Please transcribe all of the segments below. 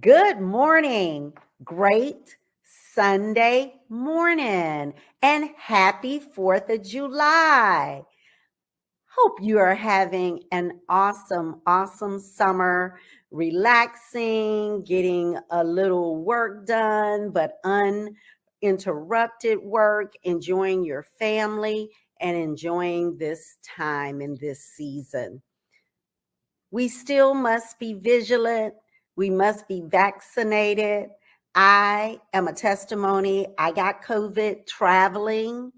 Good morning. Great Sunday morning and happy 4th of July. Hope you are having an awesome summer, relaxing, getting a little work done, but uninterrupted work, enjoying your family and enjoying this time in this season. We still must be vigilant. We must be vaccinated. I am a testimony. I got COVID traveling.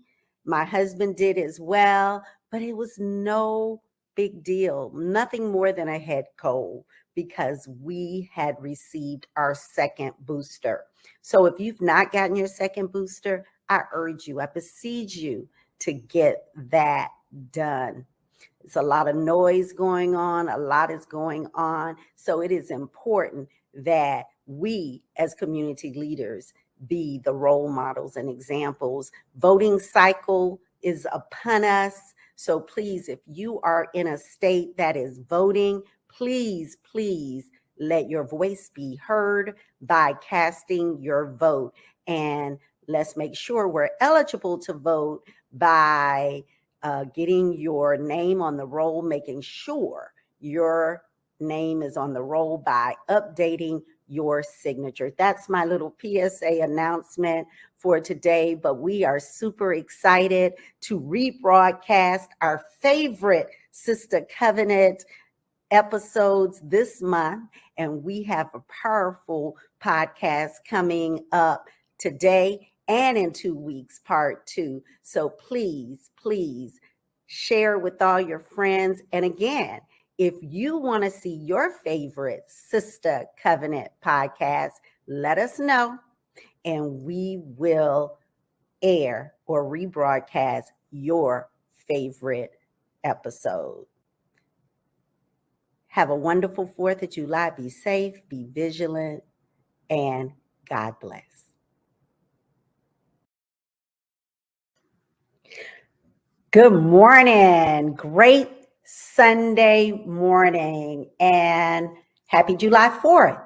My husband did as well, but it was no big deal. Nothing more than a head cold because we had received our second booster. So if you've not gotten your second booster, I urge you, I beseech you to get that done. It's a lot of noise going on. A lot is going on. So it is important that we as community leaders be the role models and examples. Voting cycle is upon us. So please, if you are in a state that is voting, please let your voice be heard by casting your vote. And let's make sure we're eligible to vote by getting your name on the roll, making sure your name is on the roll by updating your signature. That's my little PSA announcement for today, but we are super excited to rebroadcast our favorite Sister Covenant episodes this month, and we have a powerful podcast coming up today and in 2 weeks, part 2. So please share with all your friends. And again, if you want to see your favorite Sister Covenant podcast, let us know and we will air or rebroadcast your favorite episode. Have a wonderful 4th of July. Be safe, be vigilant, and God bless. Good morning. Great Sunday morning and happy July 4th.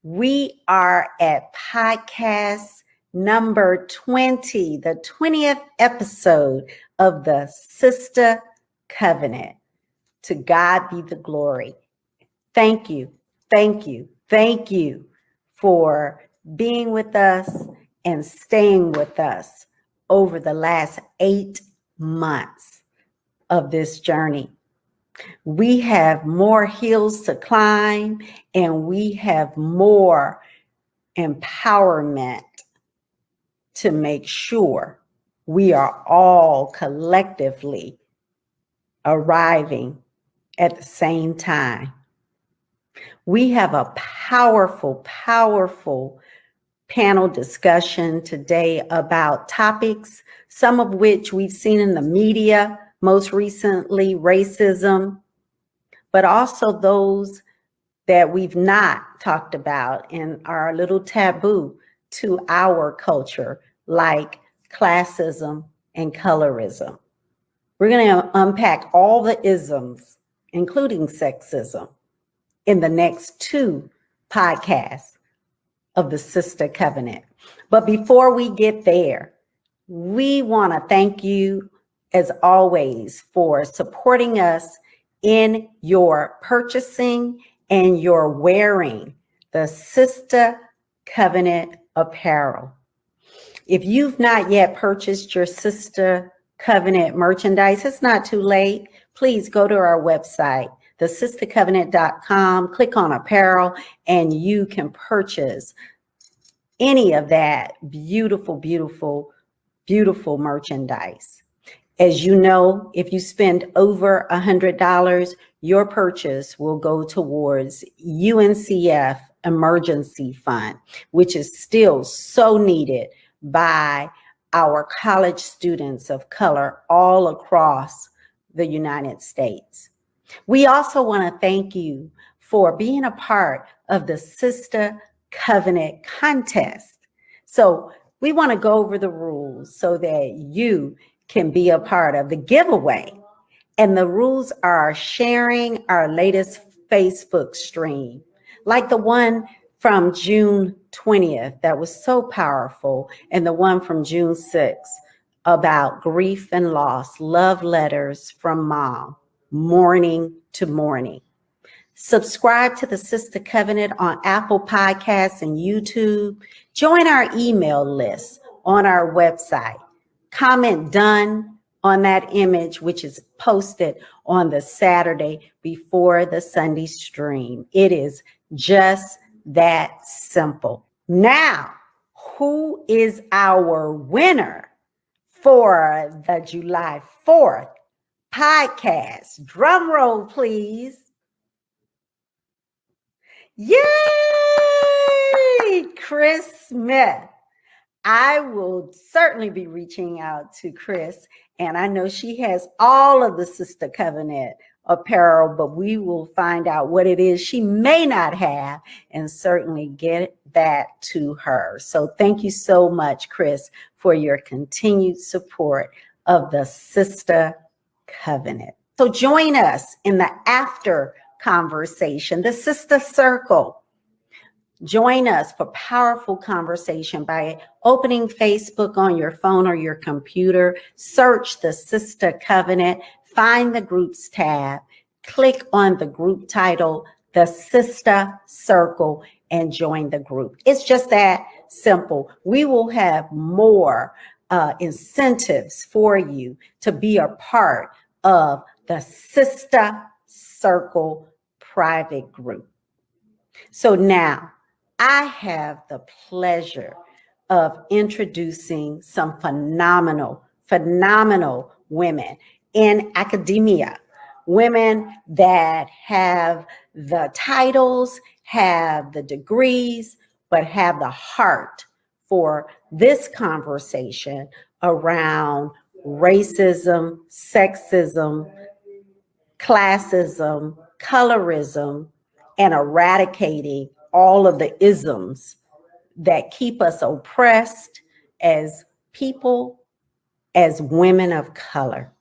We are at podcast number 20, the 20th episode of the Sister Covenant. To God be the glory. Thank you for being with us and staying with us over the last 8 months of this journey. We have more hills to climb and we have more empowerment to make sure we are all collectively arriving at the same time. We have a powerful panel discussion today about topics, some of which we've seen in the media, most recently racism, but also those that we've not talked about and are a little taboo to our culture, like classism and colorism. We're going to unpack all the isms, including sexism, in the next 2 podcasts of the Sister Covenant. But before we get there, we want to thank you, as always, for supporting us in your purchasing and your wearing the Sister Covenant apparel. If you've not yet purchased your Sister Covenant merchandise, it's not too late. Please go to our website, thesistercovenant.com, click on apparel, and you can purchase any of that beautiful merchandise. As you know, if you spend over $100, your purchase will go towards UNCF Emergency Fund, which is still so needed by our college students of color all across the United States. We also want to thank you for being a part of the Sister Covenant contest. So we want to go over the rules so that you can be a part of the giveaway. And the rules are sharing our latest Facebook stream, like the one from June 20th that was so powerful, and the one from June 6th about grief and loss, love letters from mom, morning to morning. Subscribe to the Sister Covenant on Apple Podcasts and YouTube. Join our email list on our website. Comment done on that image, which is posted on the Saturday before the Sunday stream. It is just that simple. Now, who is our winner for the July 4th podcast? Drum roll, please. Yay! Chris Smith. I will certainly be reaching out to Chris, and I know she has all of the Sister Covenant apparel, but we will find out what it is she may not have and certainly get that to her. So thank you so much, Chris, for your continued support of the Sister Covenant. So join us in the after conversation, the Sister Circle. Join us for powerful conversation by opening Facebook on your phone or your computer. Search the Sister Covenant, find the groups tab, click on the group title, the Sister Circle, and join the group. It's just that simple. We will have more incentives for you to be a part of the Sister Circle private group. So now, I have the pleasure of introducing some phenomenal women in academia, women that have the titles, have the degrees, but have the heart for this conversation around racism, sexism, classism, colorism, and eradicating all of the isms that keep us oppressed as people, as women of color.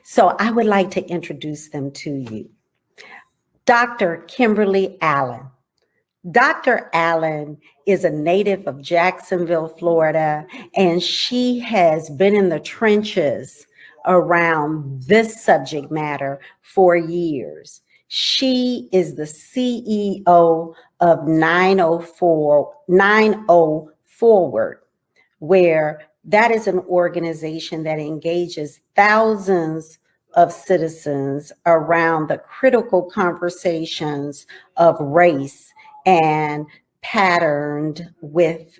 So I would like to introduce them to you. Dr. Kimberly Allen. Dr. Allen is a native of Jacksonville, Florida, and she has been in the trenches around this subject matter for years. She is the CEO of 90 Forward, where that is an organization that engages thousands of citizens around the critical conversations of race and patterned with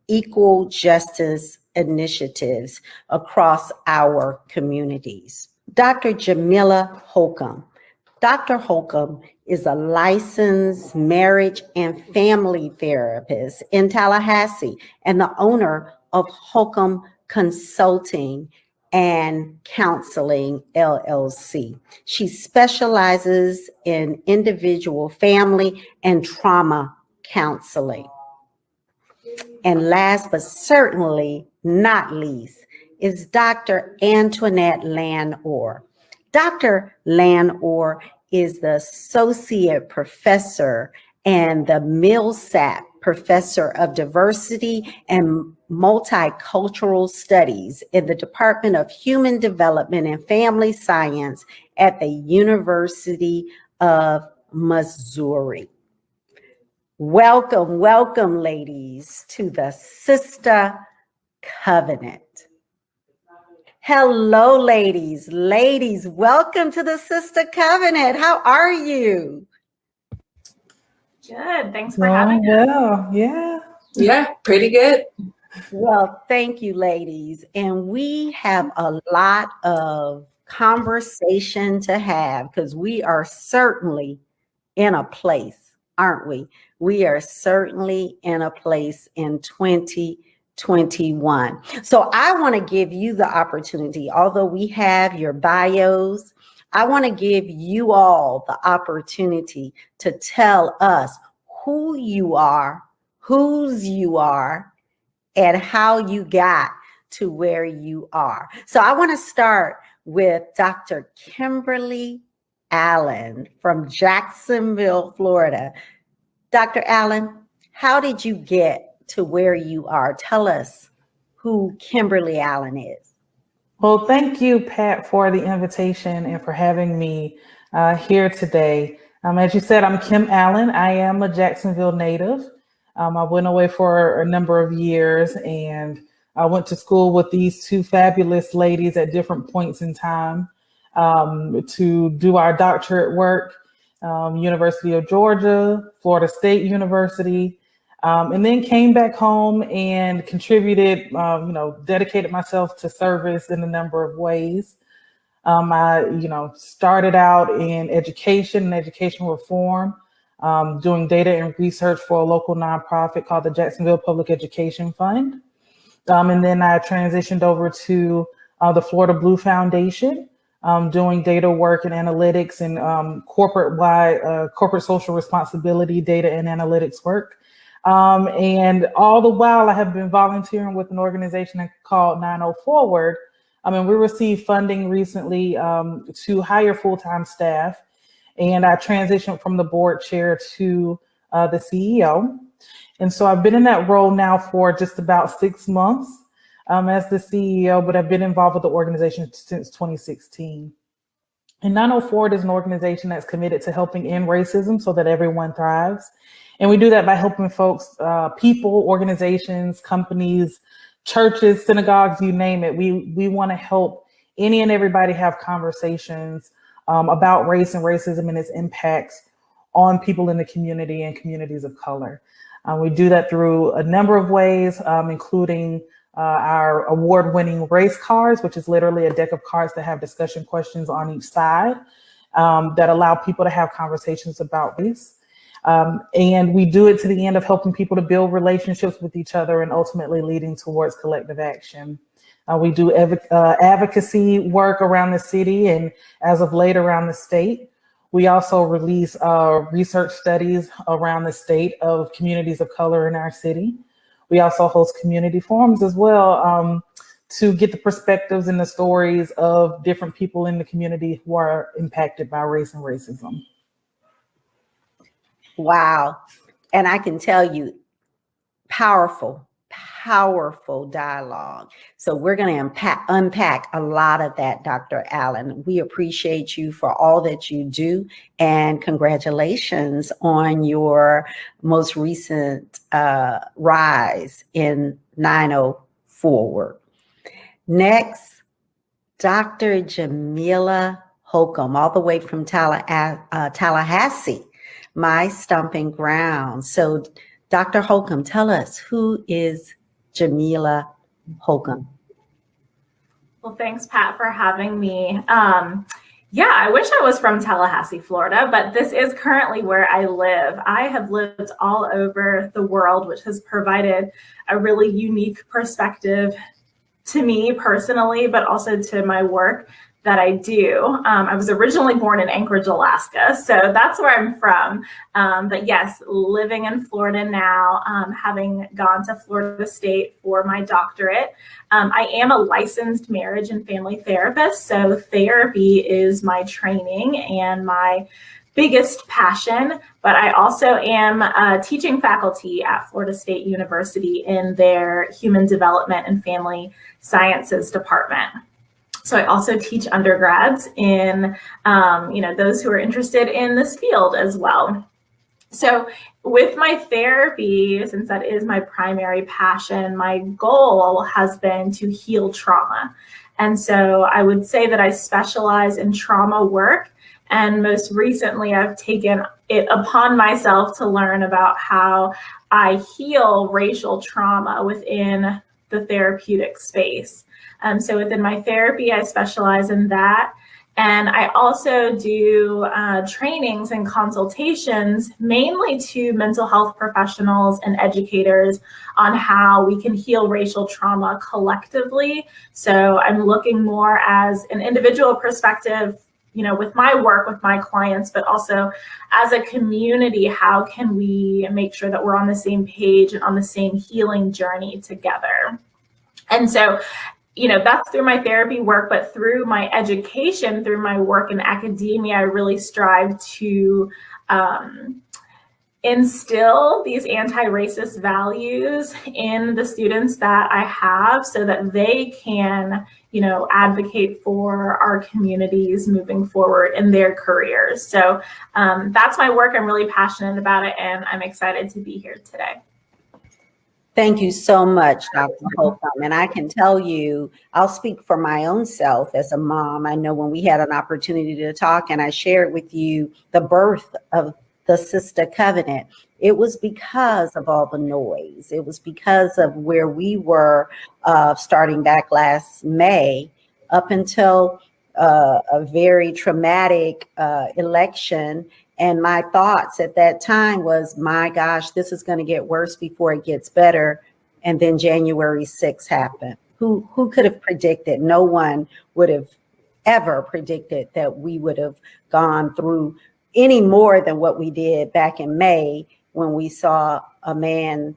equal justice initiatives across our communities. Dr. Jamila Holcomb. Dr. Holcomb is a licensed marriage and family therapist in Tallahassee and the owner of Holcomb Consulting and Counseling, LLC. She specializes in individual, family, and trauma counseling. And last but certainly not least is Dr. Antoinette Landor. Dr. Landor is the associate professor and the Millsap Professor of Diversity and Multicultural Studies in the Department of Human Development and Family Science at the University of Missouri. Welcome, welcome, ladies, to the Sister Covenant. Hello, ladies. Ladies, welcome to the Sister Covenant. How are you? Good. Thanks for having us. Yeah, pretty good. Well, thank you, ladies. And we have a lot of conversation to have because we are certainly in a place, aren't we? We are certainly in a place in 2021. So I want to give you the opportunity, although we have your bios, I want to give you all the opportunity to tell us who you are, whose you are, and how you got to where you are. So I want to start with Dr. Kimberly Allen from Jacksonville, Florida. Dr. Allen, how did you get to where you are? Tell us who Kimberly Allen is. Well, thank you, Pat, for the invitation and for having me here today. As you said, I'm Kim Allen. I am a Jacksonville native. I went away for a number of years, and I went to school with these two fabulous ladies at different points in time to do our doctorate work, University of Georgia, Florida State University, and then came back home and contributed, dedicated myself to service in a number of ways. I started out in education and education reform, doing data and research for a local nonprofit called the Jacksonville Public Education Fund. And then I transitioned over to the Florida Blue Foundation, doing data work and analytics and corporate social responsibility data and analytics work. And all the while I have been volunteering with an organization called 90 Forward. We received funding recently to hire full-time staff, and I transitioned from the board chair to the CEO. And so I've been in that role now for just about 6 months as the CEO, but I've been involved with the organization since 2016. And 90 Forward is an organization that's committed to helping end racism so that everyone thrives. And we do that by helping folks, people, organizations, companies, churches, synagogues, you name it. We want to help any and everybody have conversations about race and racism and its impacts on people in the community and communities of color. We do that through a number of ways, including our award-winning race cards, which is literally a deck of cards that have discussion questions on each side that allow people to have conversations about race. And we do it to the end of helping people to build relationships with each other and ultimately leading towards collective action. We do advocacy work around the city and as of late around the state. We also release research studies around the state of communities of color in our city. We also host community forums as well to get the perspectives and the stories of different people in the community who are impacted by race and racism. Wow. And I can tell you, powerful dialogue. So we're going to unpack a lot of that, Dr. Allen. We appreciate you for all that you do, and congratulations on your most recent rise in 90 Forward. Next, Dr. Jamila Holcomb, all the way from Tallahassee, my stomping ground. So Dr. Holcomb, tell us, who is Jamila Holcomb? Well, thanks, Pat, for having me. Yeah, I wish I was from Tallahassee, Florida, but this is currently where I live. I have lived all over the world, which has provided a really unique perspective to me personally, but also to my work that I do. I was originally born in Anchorage, Alaska, so that's where I'm from. But yes, living in Florida now, having gone to Florida State for my doctorate. I am a licensed marriage and family therapist, so therapy is my training and my biggest passion, but I also am a teaching faculty at Florida State University in their Human Development and Family Sciences department. So I also teach undergrads in, those who are interested in this field as well. So with my therapy, since that is my primary passion, my goal has been to heal trauma. And so I would say that I specialize in trauma work. And most recently, I've taken it upon myself to learn about how I heal racial trauma within the therapeutic space. So within my therapy, I specialize in that. And I also do trainings and consultations, mainly to mental health professionals and educators on how we can heal racial trauma collectively. So I'm looking more as an individual perspective, with my work, with my clients, but also as a community, how can we make sure that we're on the same page and on the same healing journey together? And so, that's through my therapy work, but through my education, through my work in academia, I really strive to instill these anti-racist values in the students that I have so that they can, advocate for our communities moving forward in their careers. So that's my work. I'm really passionate about it, and I'm excited to be here today. Thank you so much, Dr. Holcomb. And I can tell you, I'll speak for my own self as a mom. I know when we had an opportunity to talk and I shared with you the birth of the Sister Covenant, it was because of all the noise. It was because of where we were starting back last May up until a very traumatic election. And my thoughts at that time was, my gosh, this is going to get worse before it gets better. And then January 6th happened. Who could have predicted? No one would have ever predicted that we would have gone through any more than what we did back in May when we saw a man,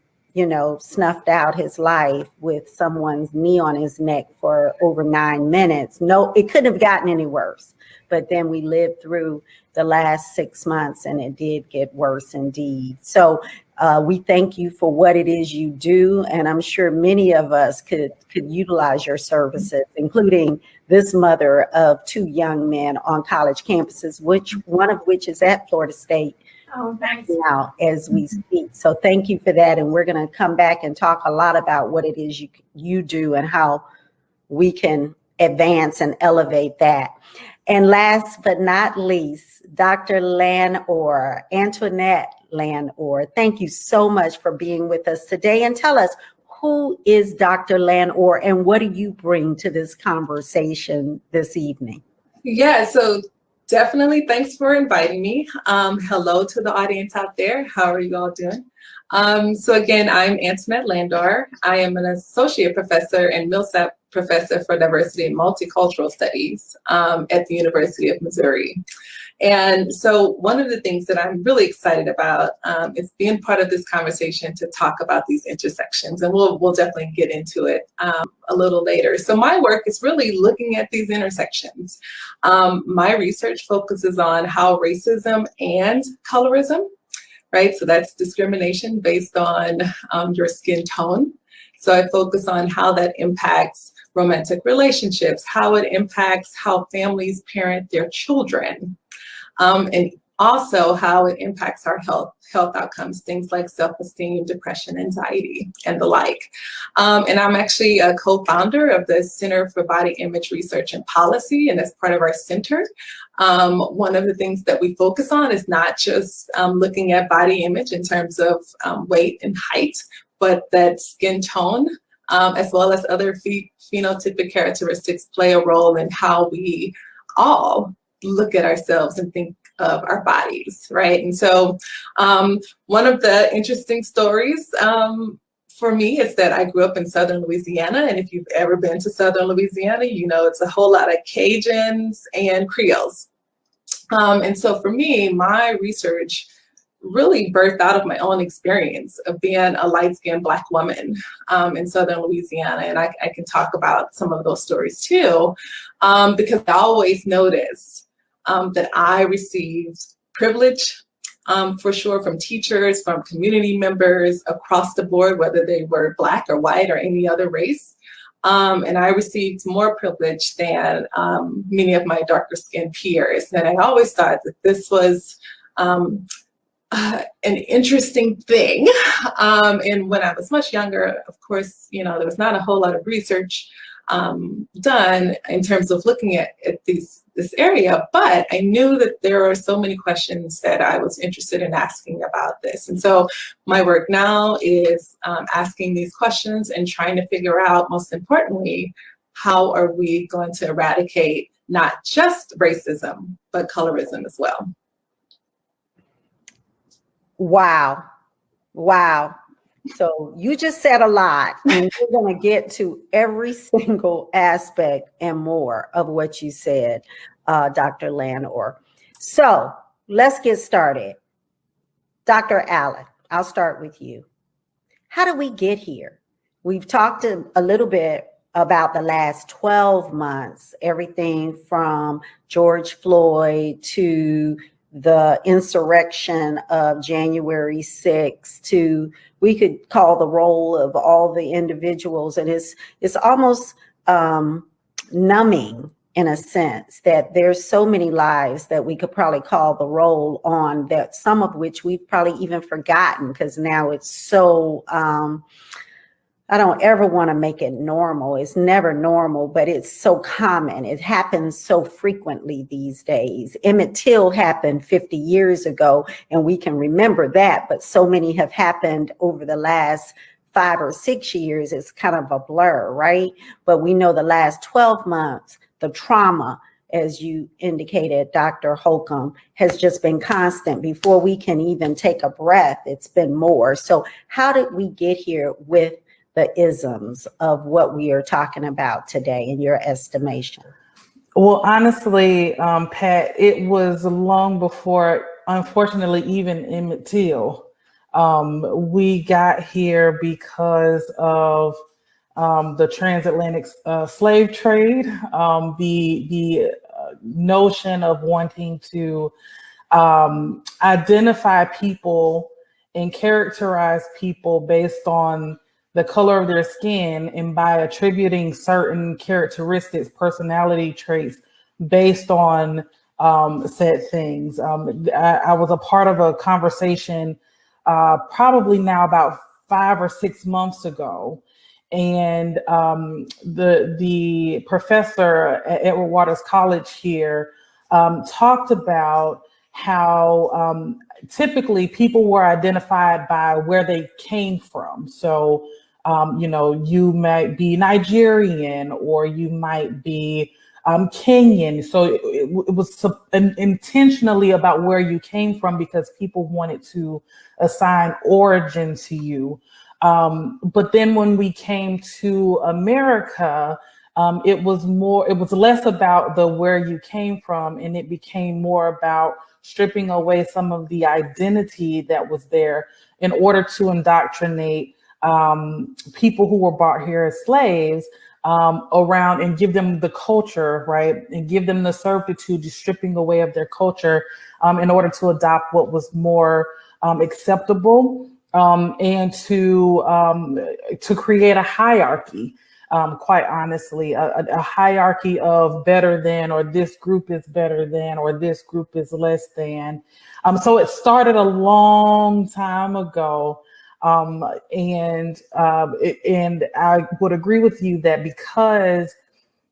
snuffed out his life with someone's knee on his neck for over 9 minutes. No, it couldn't have gotten any worse. But then we lived through the last 6 months and it did get worse indeed. So we thank you for what it is you do. And I'm sure many of us could utilize your services, including this mother of 2 young men on college campuses, one of which is at Florida State now as we speak. So thank you for that. And we're going to come back and talk a lot about what it is you do and how we can advance and elevate that. And last but not least, Dr. Lanor, Antoinette Lanor, thank you so much for being with us today. And tell us, who is Dr. Lanor and what do you bring to this conversation this evening? Yeah, so definitely thanks for inviting me. Hello to the audience out there. How are you all doing? So again, I'm Antoinette Landor. I am an associate professor and Millsap professor for diversity and multicultural studies at the University of Missouri. And so one of the things that I'm really excited about is being part of this conversation to talk about these intersections, and we'll definitely get into it a little later. So my work is really looking at these intersections. My research focuses on how racism and colorism, right? So that's discrimination based on your skin tone. So I focus on how that impacts romantic relationships, how it impacts how families parent their children, and also how it impacts our health outcomes, things like self-esteem, depression, anxiety, and the like. And I'm actually a co-founder of the Center for Body Image Research and Policy, and as part of our center, one of the things that we focus on is not just looking at body image in terms of weight and height, but that skin tone, as well as other phenotypic characteristics play a role in how we all look at ourselves and think of our bodies, right? And so one of the interesting stories for me is that I grew up in Southern Louisiana, and if you've ever been to Southern Louisiana, you know it's a whole lot of Cajuns and Creoles. And so for me, my research really birthed out of my own experience of being a light-skinned Black woman in Southern Louisiana. And I can talk about some of those stories too, because I always noticed that I received privilege, for sure, from teachers, from community members across the board, whether they were Black or white or any other race. And I received more privilege than many of my darker skinned peers. And I always thought that this was an interesting thing. And when I was much younger, of course, there was not a whole lot of research done in terms of looking at this area, but I knew that there are so many questions that I was interested in asking about this. And so my work now is asking these questions and trying to figure out, most importantly, how are we going to eradicate not just racism, but colorism as well. Wow. Wow. So you just said a lot, and we're going to get to every single aspect and more of what you said, Dr. Lanor. So let's get started. Dr. Allen, I'll start with you. How did we get here? We've talked a little bit about the last 12 months, everything from George Floyd to the insurrection of January 6th to, we could call the roll of all the individuals, and it's almost numbing in a sense that there's so many lives that we could probably call the roll on, that some of which we've probably even forgotten because now it's so I don't ever want to make it normal. It's never normal, but it's so common. It happens so frequently these days. Emmett Till happened 50 years ago, and we can remember that, but so many have happened over the last 5 or 6 years. It's kind of a blur, right? But we know the last 12 months, the trauma, as you indicated, Dr. Holcomb, has just been constant. Before we can even take a breath, it's been more. So how did we get here with the isms of what we are talking about today, in your estimation? Well, honestly, Pat, it was long before, unfortunately, even Emmett Till. We got here because of the transatlantic slave trade, the notion of wanting to identify people and characterize people based on the color of their skin, and by attributing certain characteristics, personality traits based on said things. I was a part of a conversation probably now about 5 or 6 months ago. And the professor at Edward Waters College here talked about how typically people were identified by where they came from. So, you might be Nigerian, or you might be Kenyan. So it was intentionally about where you came from, because people wanted to assign origin to you. But then when we came to America, it was less about the where you came from, and it became more about stripping away some of the identity that was there in order to indoctrinate people who were brought here as slaves around, and give them the culture, right? And give them the servitude, just stripping away of their culture in order to adopt what was more acceptable, and to create a hierarchy. Quite honestly, a hierarchy of better than, or this group is better than, or this group is less than. So it started a long time ago. And I would agree with you that because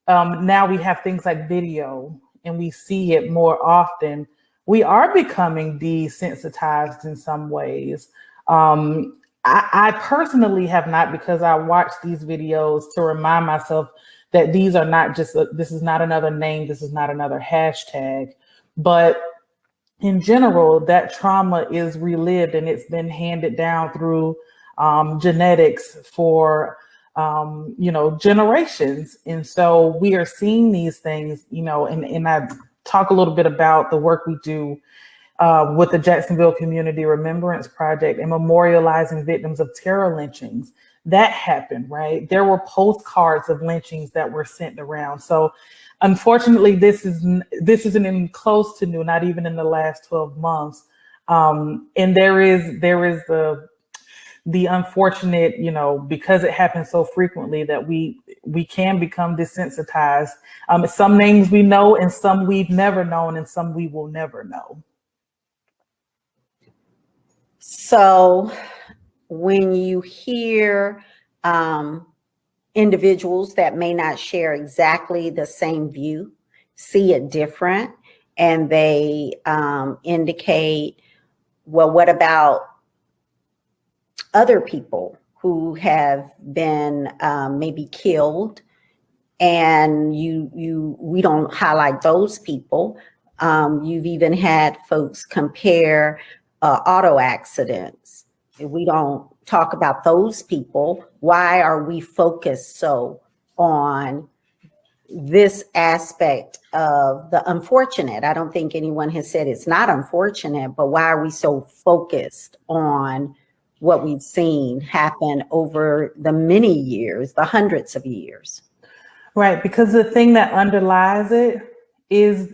now we have things like video and we see it more often, we are becoming desensitized in some ways. I personally have not, because I watch these videos to remind myself that these are not just, this is not another name, this is not another hashtag, but in general, that trauma is relived, and it's been handed down through genetics for, generations. And so we are seeing these things, and I talk a little bit about the work we do with the Jacksonville Community Remembrance Project and memorializing victims of terror lynchings. That happened, right? There were postcards of lynchings that were sent around. So unfortunately, this isn't even close to new, not even in the last 12 months. And there is the unfortunate, because it happens so frequently, that we can become desensitized. Some names we know, and some we've never known, and some we will never know. So when you hear individuals that may not share exactly the same view, see it different, and they indicate, well, what about other people who have been maybe killed, and we don't highlight those people. You've even had folks compare auto accidents. We don't talk about those people. Why are we focused so on this aspect of the unfortunate? I don't think anyone has said it's not unfortunate, but why are we so focused on what we've seen happen over the many years, the hundreds of years? Right, because the thing that underlies it is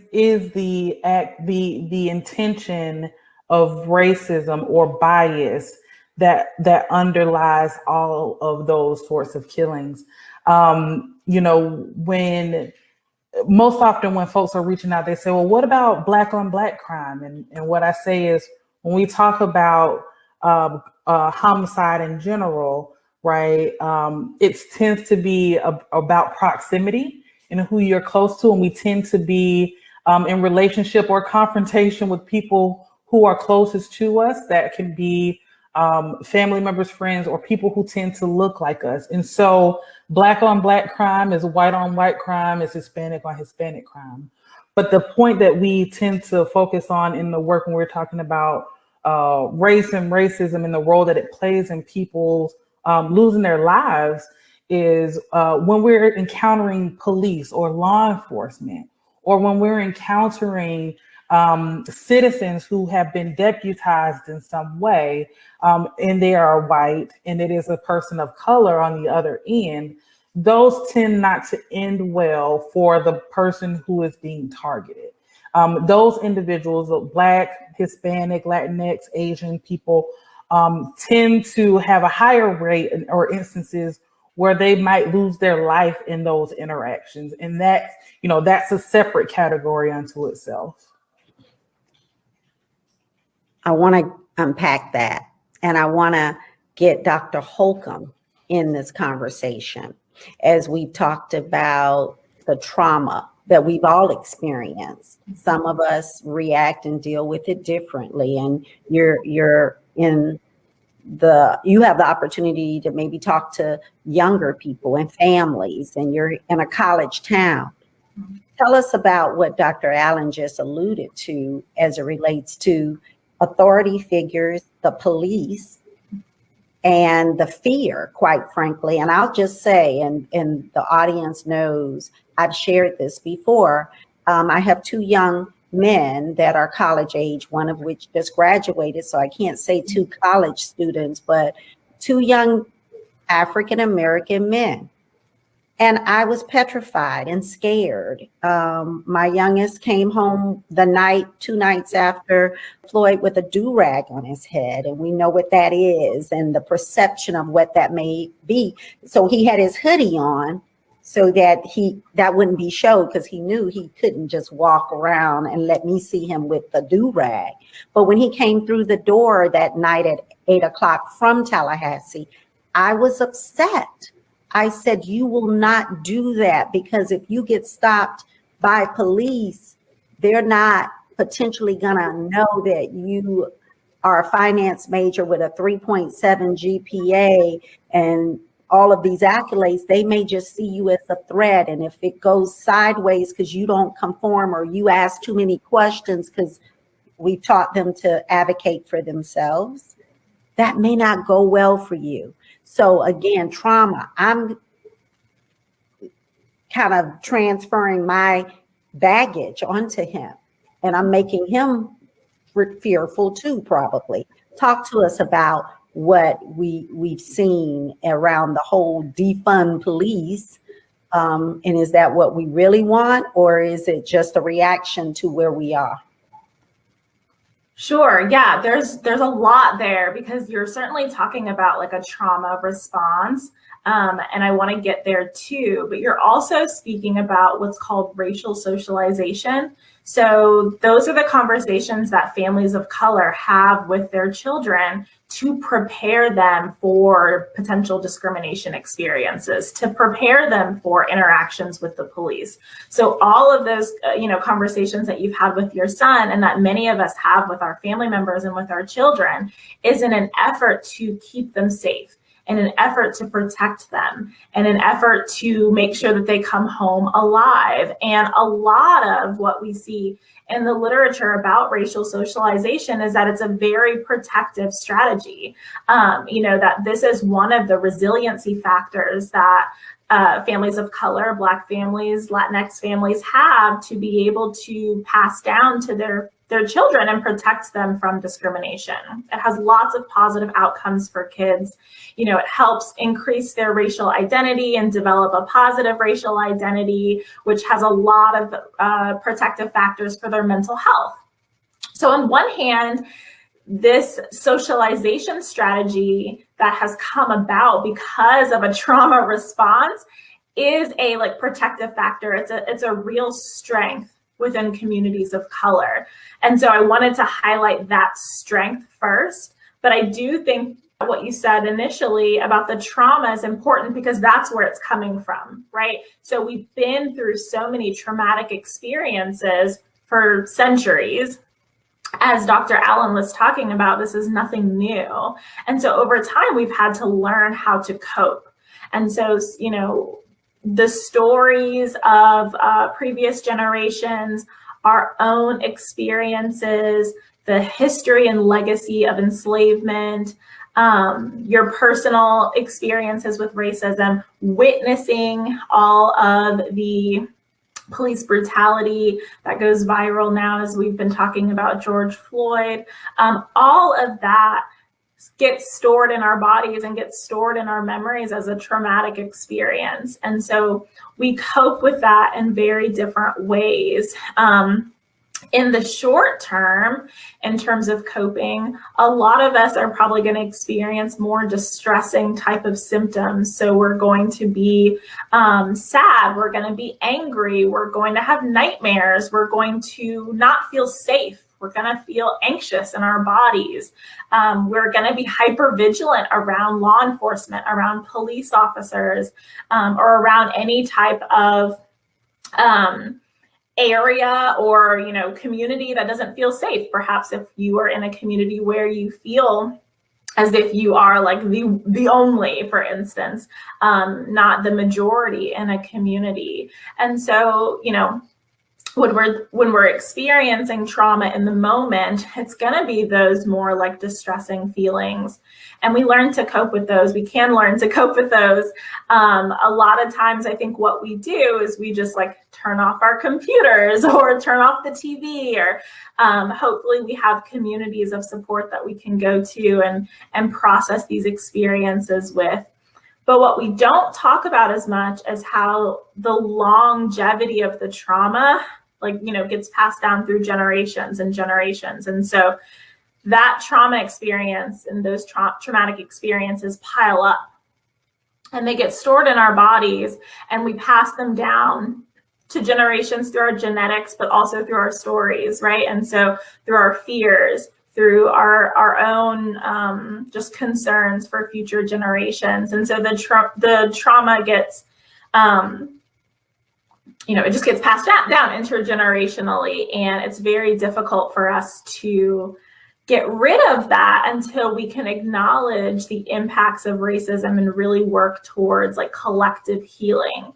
the act, the intention of racism or bias that underlies all of those sorts of killings. When most often when folks are reaching out, they say, well, what about Black on Black crime? And what I say is, when we talk about homicide in general, right, it tends to be about proximity and who you're close to. And we tend to be in relationship or confrontation with people who are closest to us. That can be family members, friends, or people who tend to look like us. And so Black on Black crime is white on white crime, is Hispanic on Hispanic crime. But the point that we tend to focus on in the work when we're talking about race and racism and the role that it plays in people losing their lives is when we're encountering police or law enforcement, or when we're encountering citizens who have been deputized in some way, and they are white, and it is a person of color on the other end. Those tend not to end well for the person who is being targeted. Those individuals, Black, Hispanic, Latinx, Asian people, tend to have a higher rate or instances where they might lose their life in those interactions. And that's a separate category unto itself. I want to unpack that, and I want to get Dr. Holcomb in this conversation as we talked about the trauma that we've all experienced. Some of us react and deal with it differently, and you have the opportunity to maybe talk to younger people and families, and you're in a college town. Tell us about what Dr. Allen just alluded to as it relates to authority figures, the police, and the fear, quite frankly. And I'll just say, and the audience knows, I've shared this before. I have two young men that are college age, one of which just graduated, so I can't say two college students, but two young African-American men. And I was petrified and scared. My youngest came home two nights after Floyd with a do-rag on his head. And we know what that is and the perception of what that may be. So he had his hoodie on so that that wouldn't be shown, because he knew he couldn't just walk around and let me see him with the do-rag. But when he came through the door that night at 8:00 from Tallahassee, I was upset. I said, you will not do that, because if you get stopped by police, they're not potentially gonna know that you are a finance major with a 3.7 GPA and all of these accolades. They may just see you as a threat. And if it goes sideways because you don't conform or you ask too many questions because we taught them to advocate for themselves, that may not go well for you. So again, trauma, I'm kind of transferring my baggage onto him, and I'm making him fearful too, probably. Talk to us about what we've seen around the whole defund police. And is that what we really want, or is it just a reaction to where we are? Sure. Yeah, there's a lot there, because you're certainly talking about like a trauma response. And I want to get there too, but you're also speaking about what's called racial socialization. So those are the conversations that families of color have with their children to prepare them for potential discrimination experiences, to prepare them for interactions with the police. So all of those, conversations that you've had with your son, and that many of us have with our family members and with our children, is in an effort to keep them safe, in an effort to protect them, and an effort to make sure that they come home alive. And a lot of what we see in the literature about racial socialization is that it's a very protective strategy. That this is one of the resiliency factors that families of color, Black families, Latinx families have to be able to pass down to their children and protect them from discrimination. It has lots of positive outcomes for kids. You know, it helps increase their racial identity and develop a positive racial identity, which has a lot of protective factors for their mental health. So on one hand, this socialization strategy that has come about because of a trauma response is a like protective factor. It's a real strength within communities of color. And so I wanted to highlight that strength first, but I do think what you said initially about the trauma is important because that's where it's coming from, right? So we've been through so many traumatic experiences for centuries. As Dr. Allen was talking about, this is nothing new. And so over time, we've had to learn how to cope. And so, you know, the stories of previous generations, our own experiences, the history and legacy of enslavement, your personal experiences with racism, witnessing all of the police brutality that goes viral now, as we've been talking about George Floyd, all of that gets stored in our bodies and gets stored in our memories as a traumatic experience. And so we cope with that in very different ways. In the short term, in terms of coping, a lot of us are probably going to experience more distressing type of symptoms. So we're going to be sad, we're going to be angry, we're going to have nightmares, we're going to not feel safe, we're going to feel anxious in our bodies. We're going to be hypervigilant around law enforcement, around police officers, or around any type of area or, you know, community that doesn't feel safe. Perhaps if you are in a community where you feel as if you are like the only, for instance, not the majority in a community. And so, you know, when we're experiencing trauma in the moment, it's going to be those more like distressing feelings, and we learn to cope with those. We can learn to cope with those. A lot of times, I think what we do is we just like turn off our computers or turn off the TV, or hopefully we have communities of support that we can go to and process these experiences with. But what we don't talk about as much is how the longevity of the trauma, like, you know, gets passed down through generations and generations. And so that trauma experience and those traumatic experiences pile up and they get stored in our bodies, and we pass them down to generations through our genetics, but also through our stories, right? And so through our fears, through our own just concerns for future generations. And so the trauma gets, you know, it just gets passed down intergenerationally, and it's very difficult for us to get rid of that until we can acknowledge the impacts of racism and really work towards like collective healing.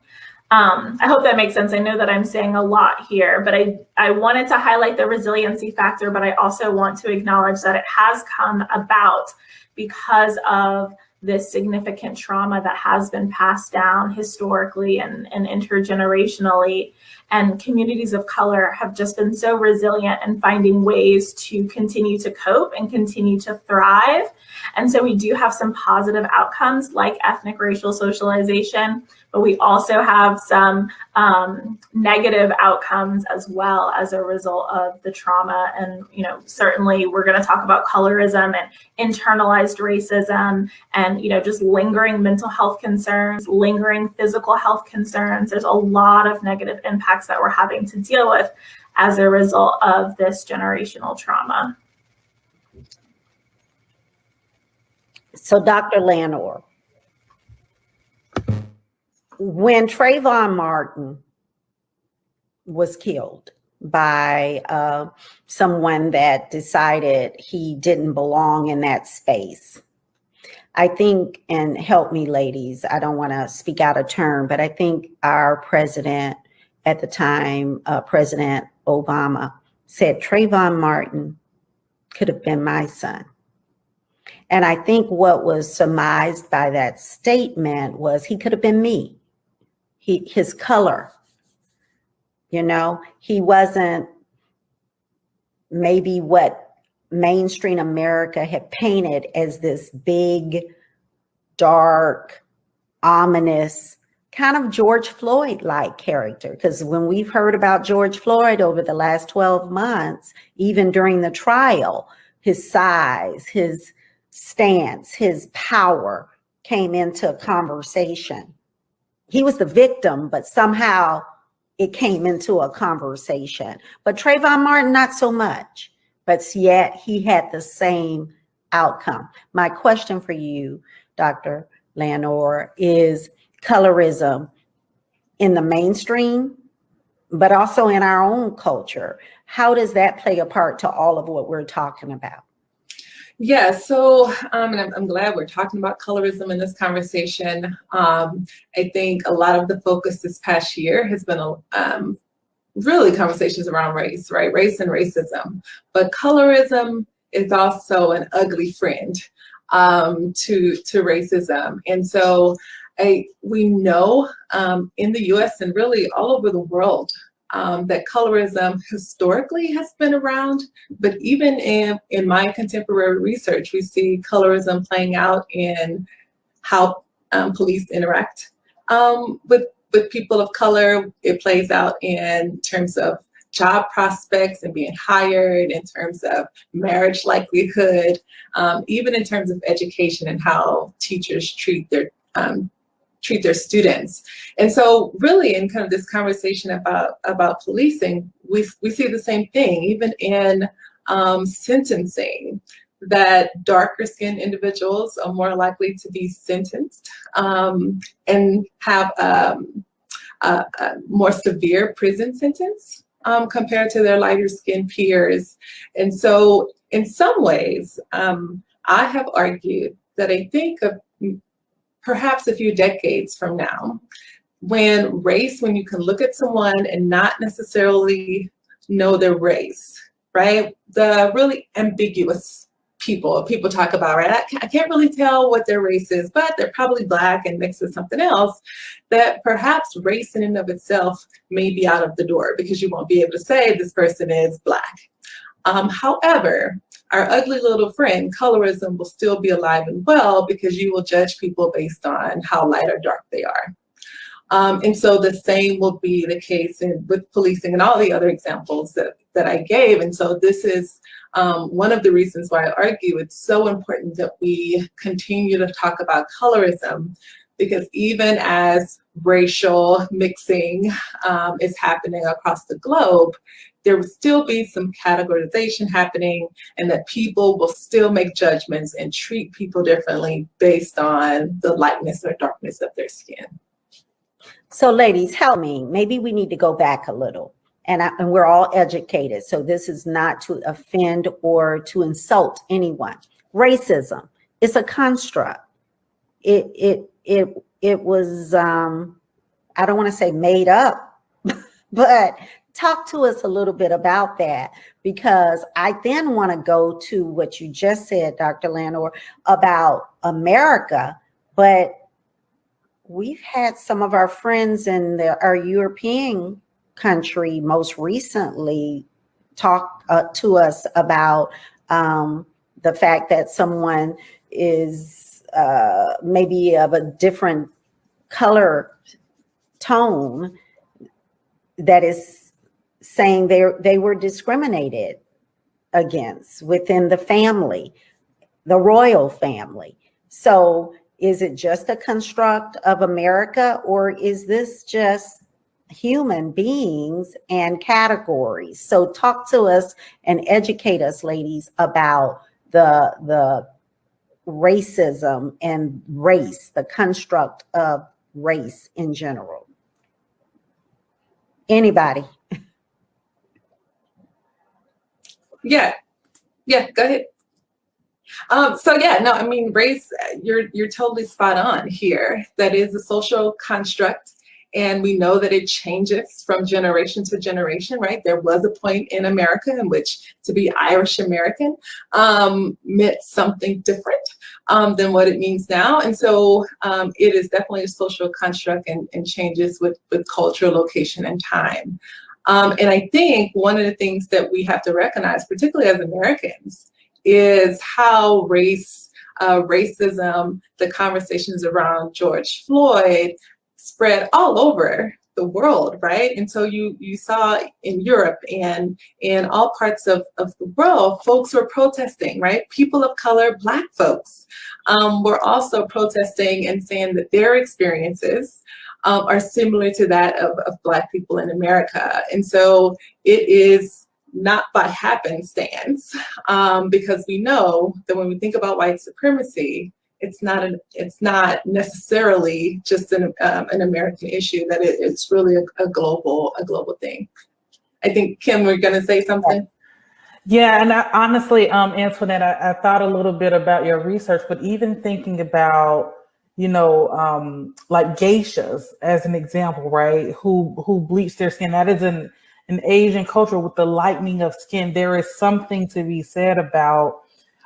I hope that makes sense. I know that I'm saying a lot here, but I wanted to highlight the resiliency factor, but I also want to acknowledge that it has come about because of this significant trauma that has been passed down historically and intergenerationally. And communities of color have just been so resilient in finding ways to continue to cope and continue to thrive. And so we do have some positive outcomes like ethnic racial socialization, but we also have some negative outcomes as well as a result of the trauma. And, you know, certainly we're going to talk about colorism and internalized racism and, you know, just lingering mental health concerns, lingering physical health concerns. There's a lot of negative impacts that we're having to deal with as a result of this generational trauma. So, Dr. Landor, when Trayvon Martin was killed by someone that decided he didn't belong in that space, I think, and help me ladies, I don't want to speak out of turn, but I think our president at the time, President Obama, said Trayvon Martin could have been my son. And I think what was surmised by that statement was he could have been me. his color. You know, he wasn't maybe what mainstream America had painted as this big, dark, ominous, kind of George Floyd-like character. Because when we've heard about George Floyd over the last 12 months, even during the trial, his size, his stance, his power came into conversation. He was the victim, but somehow it came into a conversation. But Trayvon Martin, not so much, but yet he had the same outcome. My question for you, Dr. Lanor, is colorism in the mainstream, but also in our own culture. How does that play a part to all of what we're talking about? Yeah, so and I'm glad we're talking about colorism in this conversation. I think a lot of the focus this past year has been really conversations around race, right? Race and racism. But colorism is also an ugly friend to racism. And so we know in the US and really all over the world that colorism historically has been around, but even in my contemporary research, we see colorism playing out in how police interact with people of color. It plays out in terms of job prospects and being hired, in terms of marriage likelihood, even in terms of education and how teachers treat their students. And so really in kind of this conversation about policing, we see the same thing, even in sentencing, that darker skinned individuals are more likely to be sentenced and have a more severe prison sentence compared to their lighter skinned peers. And so in some ways, I have argued that I think of perhaps a few decades from now, when you can look at someone and not necessarily know their race, right? The really ambiguous people talk about, right? I can't really tell what their race is, but they're probably Black and mixed with something else, that perhaps race in and of itself may be out of the door because you won't be able to say this person is Black. However, our ugly little friend, colorism, will still be alive and well because you will judge people based on how light or dark they are. And so the same will be the case with policing and all the other examples that I gave. And so this is one of the reasons why I argue it's so important that we continue to talk about colorism, because even as racial mixing is happening across the globe, there will still be some categorization happening, and that people will still make judgments and treat people differently based on the lightness or darkness of their skin. So ladies, help me. Maybe we need to go back a little. And we're all educated, so this is not to offend or to insult anyone. Racism, it's a construct. It was, I don't want to say made up, but talk to us a little bit about that, because I then want to go to what you just said, Dr. Lanor, about America, but we've had some of our friends in our European country most recently talk to us about the fact that someone is maybe of a different color tone that is saying they were discriminated against within the family, the royal family. So is it just a construct of America, or is this just human beings and categories? So talk to us and educate us, ladies, about the racism and race, the construct of race in general. Anybody? Yeah, go ahead. I mean, race, you're totally spot on here. That is a social construct, and we know that it changes from generation to generation, right? There was a point in America in which to be Irish American meant something different. than what it means now. And so it is definitely a social construct and changes with culture, location, and time. And I think one of the things that we have to recognize, particularly as Americans, is how racism, the conversations around George Floyd spread all over the world, right? And so you saw in Europe and in all parts of the world, folks were protesting, right? People of color, Black folks, were also protesting and saying that their experiences are similar to that of Black people in America. And so it is not by happenstance, because we know that when we think about white supremacy, it's not necessarily just an American issue, that it's really a global thing. I think, Kim, we're going to say something. Yeah, and honestly, Antoinette, I thought a little bit about your research, but even thinking about, like geishas as an example, right? Who bleach their skin. That is an Asian culture with the lightening of skin. There is something to be said about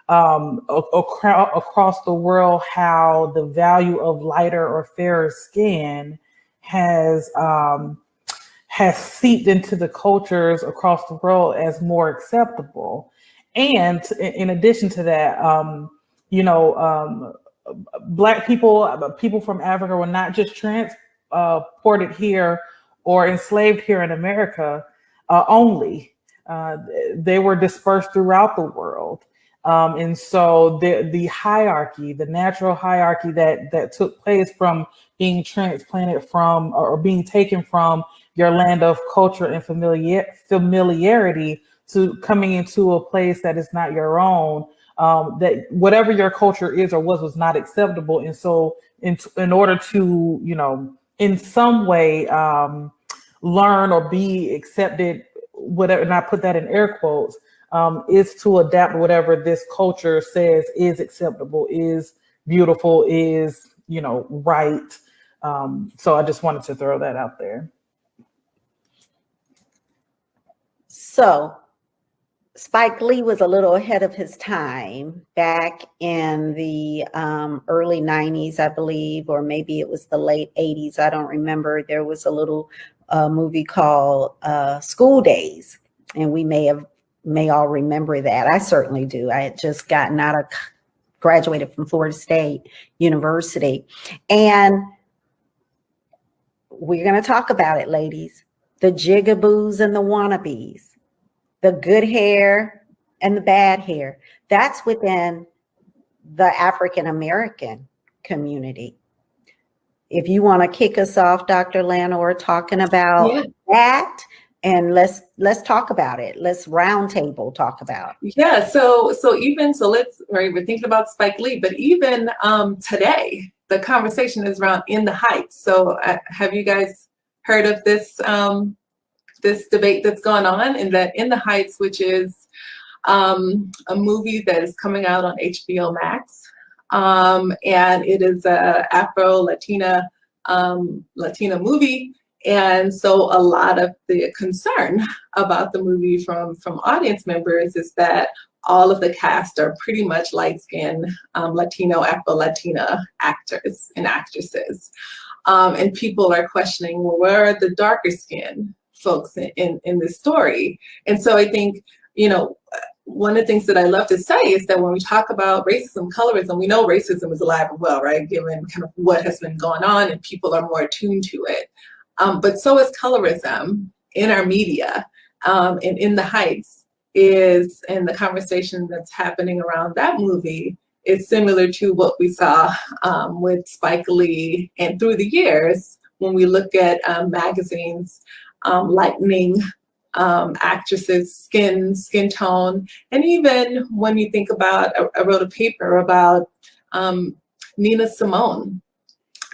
across the world how the value of lighter or fairer skin has seeped into the cultures across the world as more acceptable. And in addition to that, Black people from Africa were not just transported here or enslaved here in America only. They were dispersed throughout the world. And so the hierarchy, the natural hierarchy that took place from being transplanted from or being taken from your land of culture and familiarity to coming into a place that is not your own, that whatever your culture is or was not acceptable. And so in order to, in some way learn or be accepted, whatever, and I put that in air quotes, is to adapt whatever this culture says is acceptable, is beautiful, is, right. So I just wanted to throw that out there. So Spike Lee was a little ahead of his time back in the early 90s, I believe, or maybe it was the late 80s. I don't remember. There was a little movie called School Days, and we may all remember that. I certainly do. I had just graduated from Florida State University. And we're going to talk about it, ladies. The jigaboos and the wannabes, the good hair and the bad hair. That's within the African American community. If you want to kick us off, Dr. Lanor, talking about that, and let's talk about it. Let's roundtable talk about. Yeah. So let's, right, we're thinking about Spike Lee, but even today, the conversation is around In the Heights. So have you guys heard of this this debate that's going on? In that In the Heights, which is a movie that is coming out on HBO Max, and it is a Afro-Latina movie. And so a lot of the concern about the movie from audience members is that all of the cast are pretty much light-skinned Latino, Afro-Latina actors and actresses. And people are questioning, well, where are the darker skinned folks in this story? And so I think, one of the things that I love to say is that when we talk about racism, colorism, we know racism is alive and well, right? Given kind of what has been going on, and people are more attuned to it. But so is colorism in our media, and In the Heights and the conversation that's happening around that movie is similar to what we saw with Spike Lee, and through the years when we look at magazines lightening actresses' skin tone, and even when you think about, I wrote a paper about Nina Simone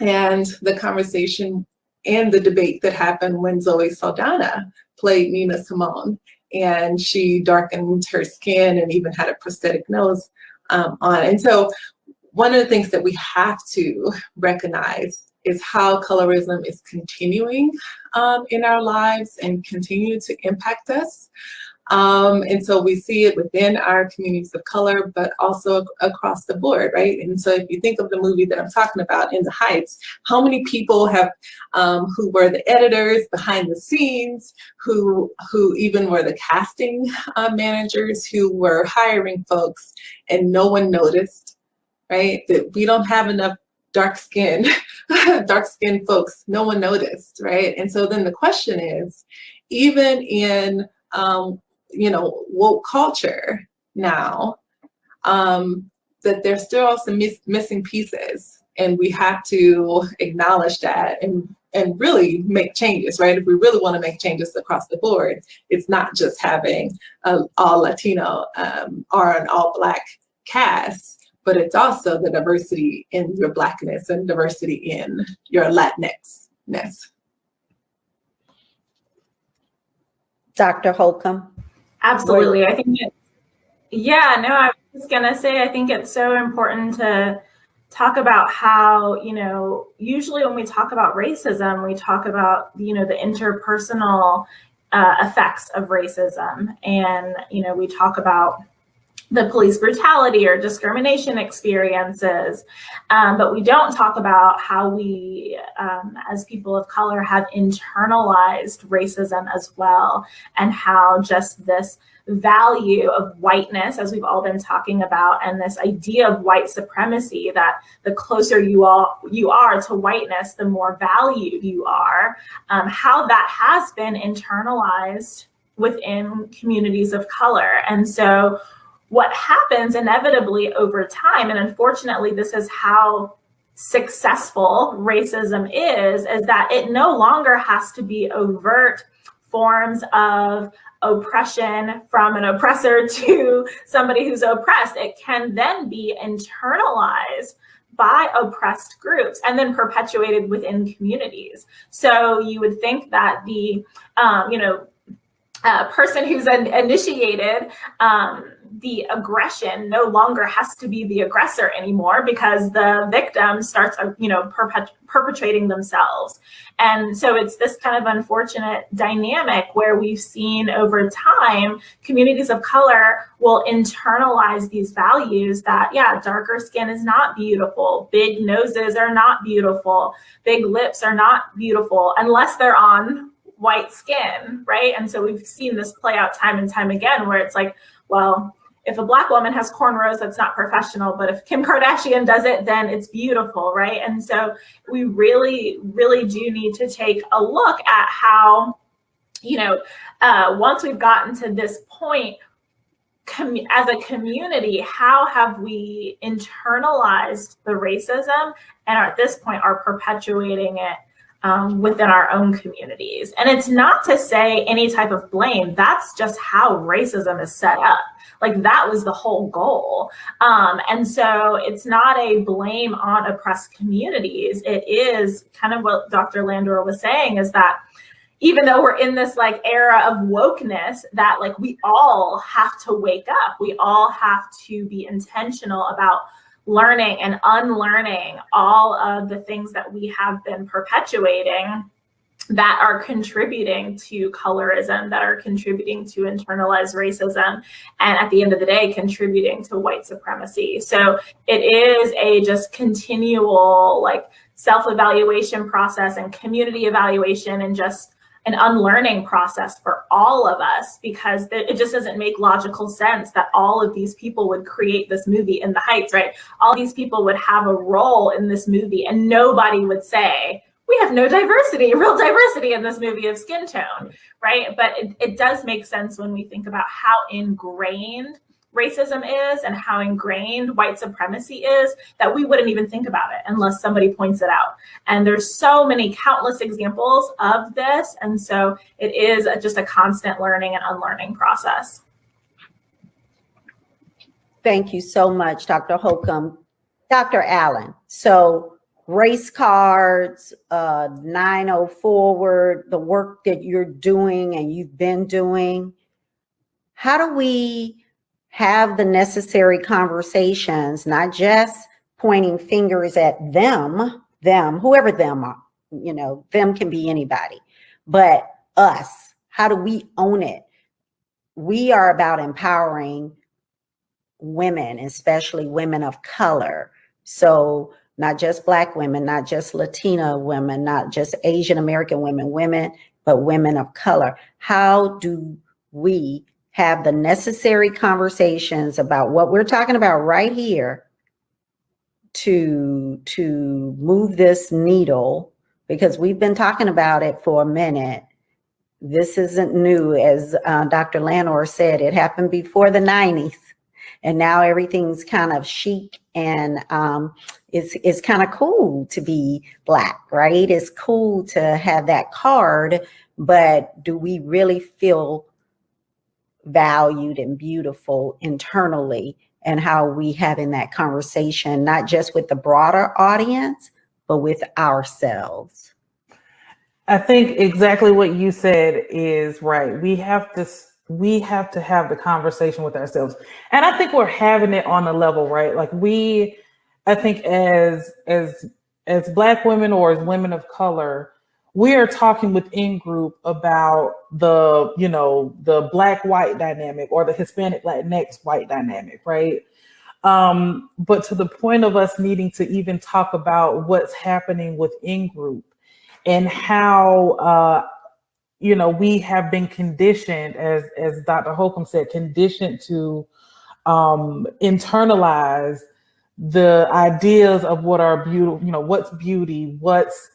and the conversation and the debate that happened when Zoe Saldana played Nina Simone, and she darkened her skin and even had a prosthetic nose on. And so one of the things that we have to recognize is how colorism is continuing in our lives and continue to impact us. And so we see it within our communities of color, but also across the board, right? And so if you think of the movie that I'm talking about, In the Heights, how many people have, who were the editors behind the scenes, who even were the casting managers, who were hiring folks, and no one noticed, right? That we don't have enough dark-skinned folks, no one noticed, right? And so then the question is, even in woke culture now, that there's still some missing pieces, and we have to acknowledge that and really make changes, right? If we really want to make changes across the board, it's not just having an all Latino or an all Black cast, but it's also the diversity in your Blackness and diversity in your Latinx-ness. Dr. Holcomb? Absolutely. I think I was going to say, I think it's so important to talk about how, usually when we talk about racism, we talk about, the interpersonal effects of racism. And, we talk about the police brutality or discrimination experiences, but we don't talk about how we, as people of color, have internalized racism as well, and how just this value of whiteness, as we've all been talking about, and this idea of white supremacy, that the closer you are to whiteness, the more valued you are, how that has been internalized within communities of color. And so what happens inevitably over time, and unfortunately this is how successful racism is that it no longer has to be overt forms of oppression from an oppressor to somebody who's oppressed. It can then be internalized by oppressed groups and then perpetuated within communities. So you would think that the person who's initiated the aggression no longer has to be the aggressor anymore, because the victim starts, perpetrating themselves. And so it's this kind of unfortunate dynamic where we've seen over time, communities of color will internalize these values that, darker skin is not beautiful, big noses are not beautiful, big lips are not beautiful, unless they're on white skin, right? And so we've seen this play out time and time again, where it's like, well, if a Black woman has cornrows, that's not professional, but if Kim Kardashian does it, then it's beautiful, right? And so we really, really do need to take a look at how, once we've gotten to this point, as a community, how have we internalized the racism and at this point are perpetuating it within our own communities. And it's not to say any type of blame. That's just how racism is set up. Like, that was the whole goal. And so it's not a blame on oppressed communities. It is kind of what Dr. Landor was saying, is that even though we're in this era of wokeness, that we all have to wake up. We all have to be intentional about learning and unlearning all of the things that we have been perpetuating that are contributing to colorism, that are contributing to internalized racism, and at the end of the day, contributing to white supremacy. So it is a just continual self-evaluation process and community evaluation, and just an unlearning process for all of us, because it just doesn't make logical sense that all of these people would create this movie In the Heights, right? All these people would have a role in this movie and nobody would say, we have no diversity, real diversity in this movie of skin tone, right? But it does make sense when we think about how ingrained racism is and how ingrained white supremacy is, that we wouldn't even think about it unless somebody points it out. And there's so many countless examples of this. And so it is just a constant learning and unlearning process. Thank you so much, Dr. Holcomb. Dr. Allen, so race cards, 9-0 forward, the work that you're doing and you've been doing, how do we have the necessary conversations, not just pointing fingers at them, whoever them are, them can be anybody, but us? How do we own it? we are about empowering women, especially women of color. So not just Black women, not just Latina women, not just Asian American women, but women of color. How do we have the necessary conversations about what we're talking about right here to move this needle? Because we've been talking about it for a minute. This isn't new, as Dr. Landor said. It happened before the 90s. And now everything's kind of chic, and it's kind of cool to be Black, right? It's cool to have that card, but do we really feel valued and beautiful internally? And how are we having that conversation, not just with the broader audience, but with ourselves? I think exactly what you said is right. We have to have the conversation with ourselves. And I think we're having it on a level, right? Like I think as Black women or as women of color, we are talking within group about the Black white dynamic or the Hispanic Latinx white dynamic, right? But to the point of us needing to even talk about what's happening within group and how we have been conditioned, as Dr. Holcomb said, conditioned to internalize the ideas of what are beautiful, what's beauty, what's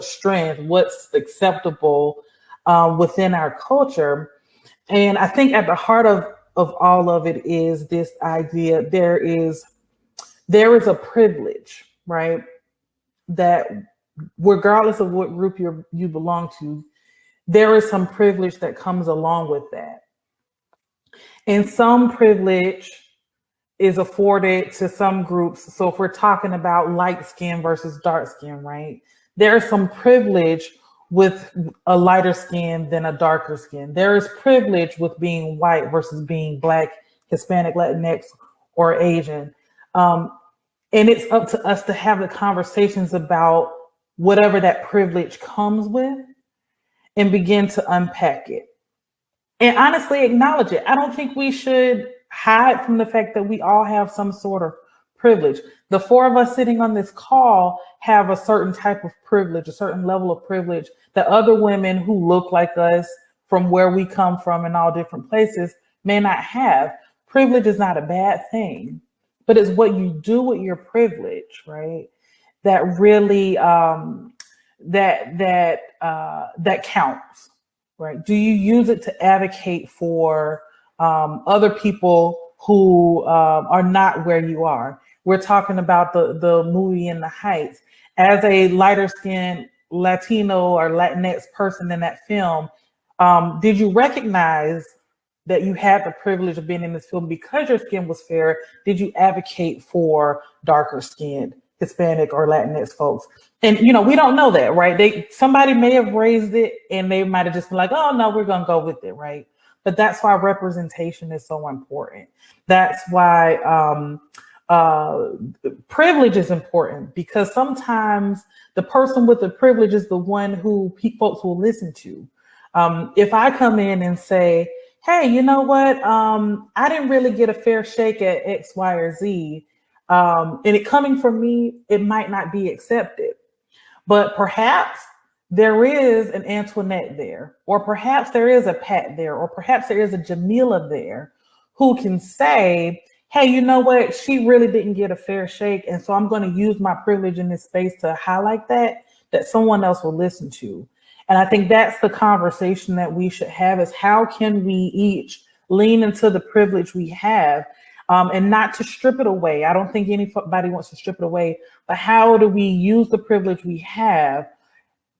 strength, what's acceptable within our culture. And I think at the heart of all of it is this idea there is a privilege, right? That regardless of what group you belong to, there is some privilege that comes along with that. And some privilege is afforded to some groups. So if we're talking about light skin versus dark skin, right? There is some privilege with a lighter skin than a darker skin. There is privilege with being white versus being Black, Hispanic, Latinx, or Asian. And it's up to us to have the conversations about whatever that privilege comes with and begin to unpack it. And honestly acknowledge it. I don't think we should hide from the fact that we all have some sort of privilege. The four of us sitting on this call have a certain type of privilege, a certain level of privilege that other women who look like us from where we come from in all different places may not have. Privilege is not a bad thing, but it's what you do with your privilege, right? That really that counts, right? Do you use it to advocate for other people who are not where you are? We're talking about the movie In the Heights. As a lighter skinned Latino or Latinx person in that film, did you recognize that you had the privilege of being in this film because your skin was fair? Did you advocate for darker skinned Hispanic or Latinx folks? And we don't know that, right? Somebody may have raised it and they might have just been like, oh no, we're gonna go with it, right? But that's why representation is so important. That's why privilege is important, because sometimes the person with the privilege is the one who folks will listen to. If I come in and say, hey, you know what? I didn't really get a fair shake at X, Y, or Z. And it coming from me, it might not be accepted. But perhaps there is an Antoinette there, or perhaps there is a Pat there, or perhaps there is a Jamila there who can say, hey, you know what? She really didn't get a fair shake. And so I'm going to use my privilege in this space to highlight that someone else will listen to. And I think that's the conversation that we should have, is how can we each lean into the privilege we have, and not to strip it away. I don't think anybody wants to strip it away, but how do we use the privilege we have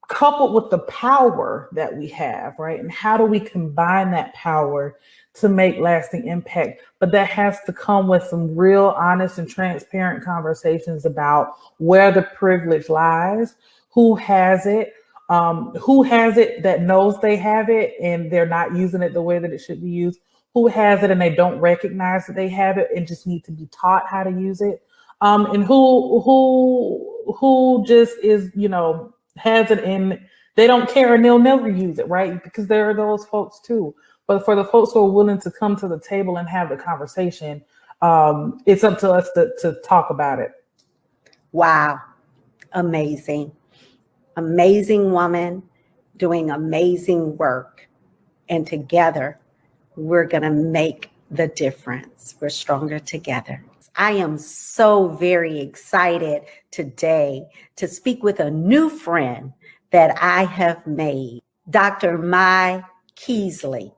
coupled with the power that we have, right? And how do we combine that power to make lasting impact? But that has to come with some real honest and transparent conversations about where the privilege lies, who has it that knows they have it and they're not using it the way that it should be used, who has it and they don't recognize that they have it and just need to be taught how to use it, and who just is, has it and they don't care and they'll never use it, right? Because there are those folks too. But for the folks who are willing to come to the table and have the conversation, it's up to us to talk about it. Wow. Amazing. Amazing woman doing amazing work. And together, we're going to make the difference. We're stronger together. I am so very excited today to speak with a new friend that I have made, Dr. Mai Keasley.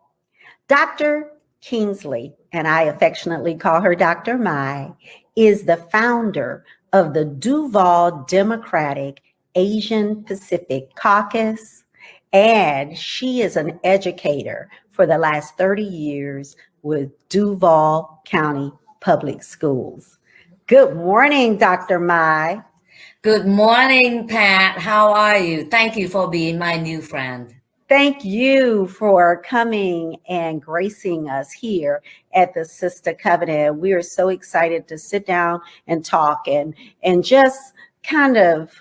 Dr. Kingsley, and I affectionately call her Dr. Mai, is the founder of the Duval Democratic Asian Pacific Caucus, and she is an educator for the last 30 years with Duval County Public Schools. Good morning, Dr. Mai. Good morning, Pat. How are you? Thank you for being my new friend. Thank you for coming and gracing us here at the Sister Covenant. We are so excited to sit down and talk and just kind of,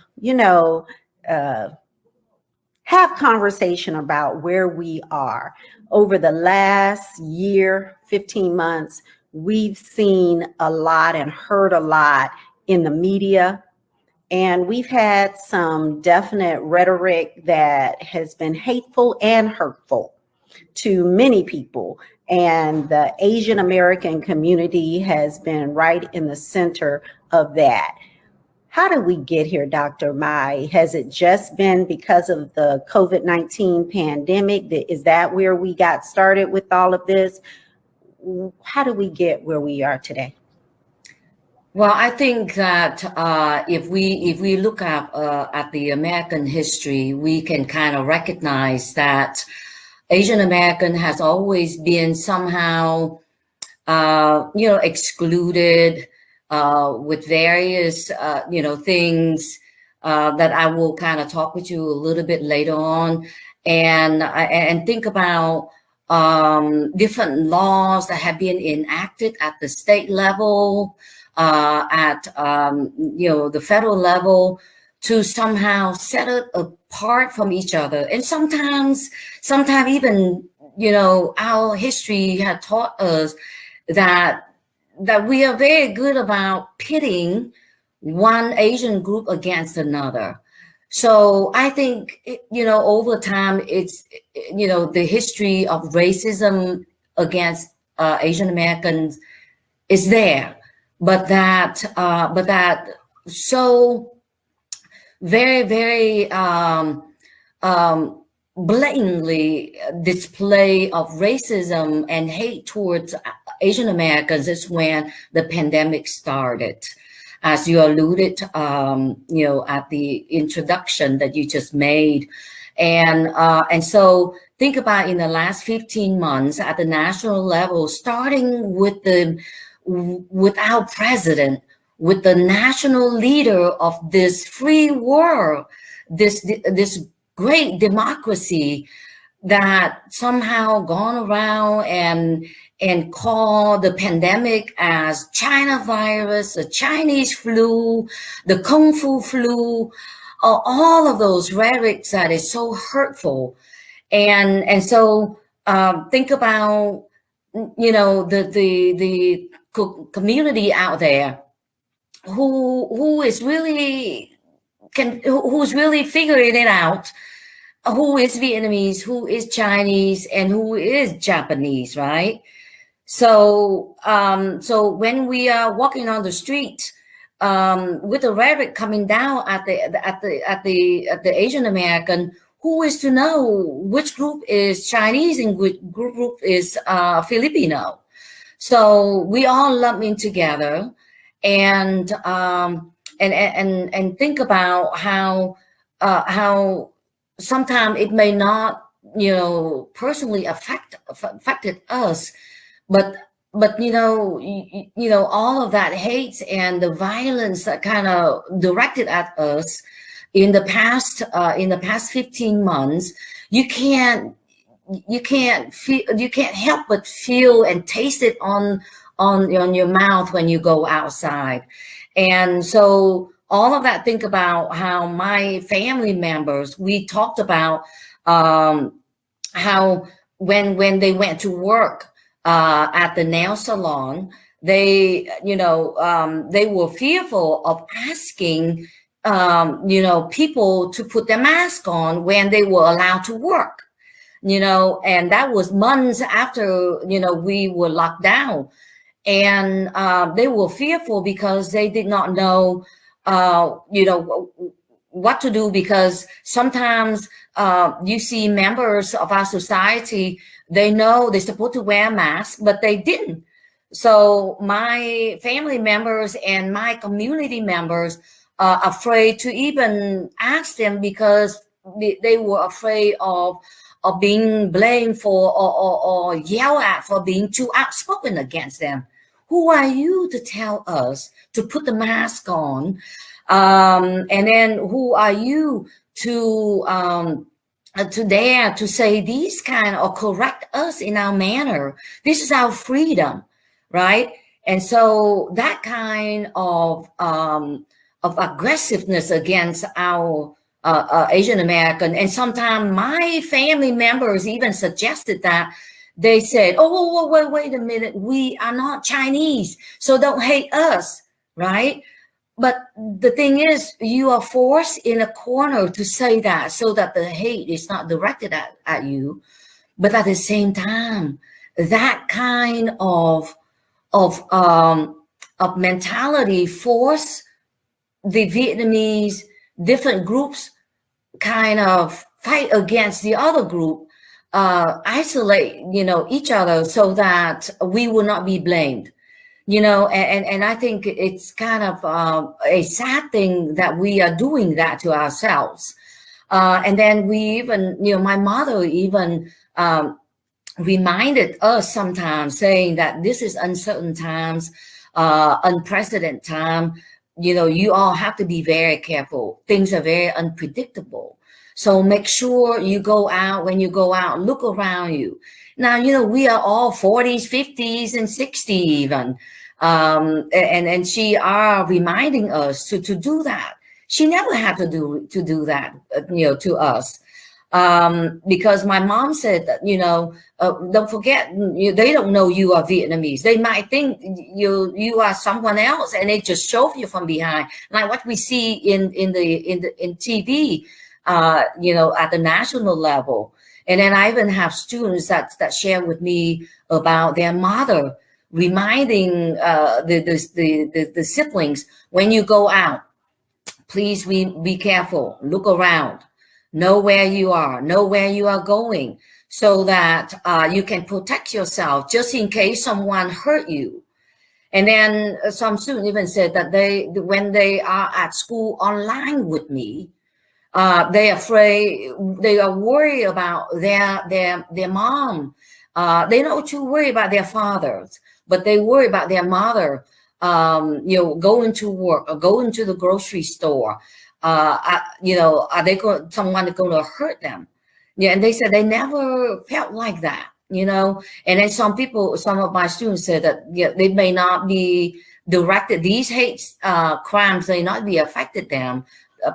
have conversation about where we are. Over the last year, 15 months, we've seen a lot and heard a lot in the media. And we've had some definite rhetoric that has been hateful and hurtful to many people. And the Asian American community has been right in the center of that. How did we get here, Dr. Mai? Has it just been because of the COVID-19 pandemic? Is that where we got started with all of this? How do we get where we are today? Well, I think that if we look at the American history, we can kind of recognize that Asian American has always been somehow, excluded with various, things that I will kind of talk with you a little bit later on, and think about different laws that have been enacted at the state level. At the federal level to somehow set it apart from each other. And sometimes even, our history had taught us that we are very good about pitting one Asian group against another. So I think, over time, it's, the history of racism against Asian Americans is there. But that so very, very blatantly display of racism and hate towards Asian Americans is when the pandemic started, as you alluded, at the introduction that you just made, and so think about in the last 15 months at the national level, starting with our president, with the national leader of this free world, this great democracy that somehow gone around and call the pandemic as China virus, the Chinese flu, the Kung Fu flu, all of those rhetorics that is so hurtful. And so think about, the community out there who's really figuring it out, who is Vietnamese, who is Chinese, and who is Japanese, right? So when we are walking on the street with the rhetoric coming down at the Asian American, who is to know which group is Chinese and which group is Filipino? So we all lump in together, and think about how sometimes it may not personally affected us, but all of that hate and the violence that kind of directed at us in the past 15 months, you can't help but feel and taste it on your mouth when you go outside. And so all of that, think about how my family members, we talked about how when they went to work at the nail salon, they they were fearful of asking people to put their mask on when they were allowed to work, and that was months after we were locked down. And they were fearful because they did not know what to do, because sometimes you see members of our society, they know they're supposed to wear a mask, but they didn't. So my family members and my community members are afraid to even ask them, because they were afraid of being blamed for or yelled at for being too outspoken against them. Who are you to tell us to put the mask on? And then who are you to dare to say these kind or correct us in our manner? This is our freedom, right? And so that kind of aggressiveness against our Asian American, and sometimes my family members even suggested that. They said, oh, wait a minute, we are not Chinese, so don't hate us, right? But the thing is, you are forced in a corner to say that so that the hate is not directed at you. But at the same time, that kind of mentality force the Vietnamese different groups kind of fight against the other group, isolate each other so that we will not be blamed, and I think it's kind of a sad thing that we are doing that to ourselves. And then we even, my mother even reminded us sometimes, saying that this is uncertain times, unprecedented time. You all have to be very careful. Things are very unpredictable. So make sure you go out, when you go out, look around you. Now, we are all 40s, 50s, and 60s even. And she are reminding us to do that. She never had to do that, to us. Because my mom said that, don't forget, they don't know you are Vietnamese. They might think you are someone else, and they just shove you from behind, like what we see in TV. At the national level. And then I even have students that share with me about their mother reminding the siblings, when you go out, please be careful, look around, know where you are going, so that you can protect yourself just in case someone hurt you. And then some students even said that when they are at school online with me, they are worried about their mom. They don't too worry about their fathers, but they worry about their mother, going to work or going to the grocery store. Are someone going to hurt them? Yeah, and they said they never felt like that, And then some of my students said that they may not be directed, these hate crimes may not be affected them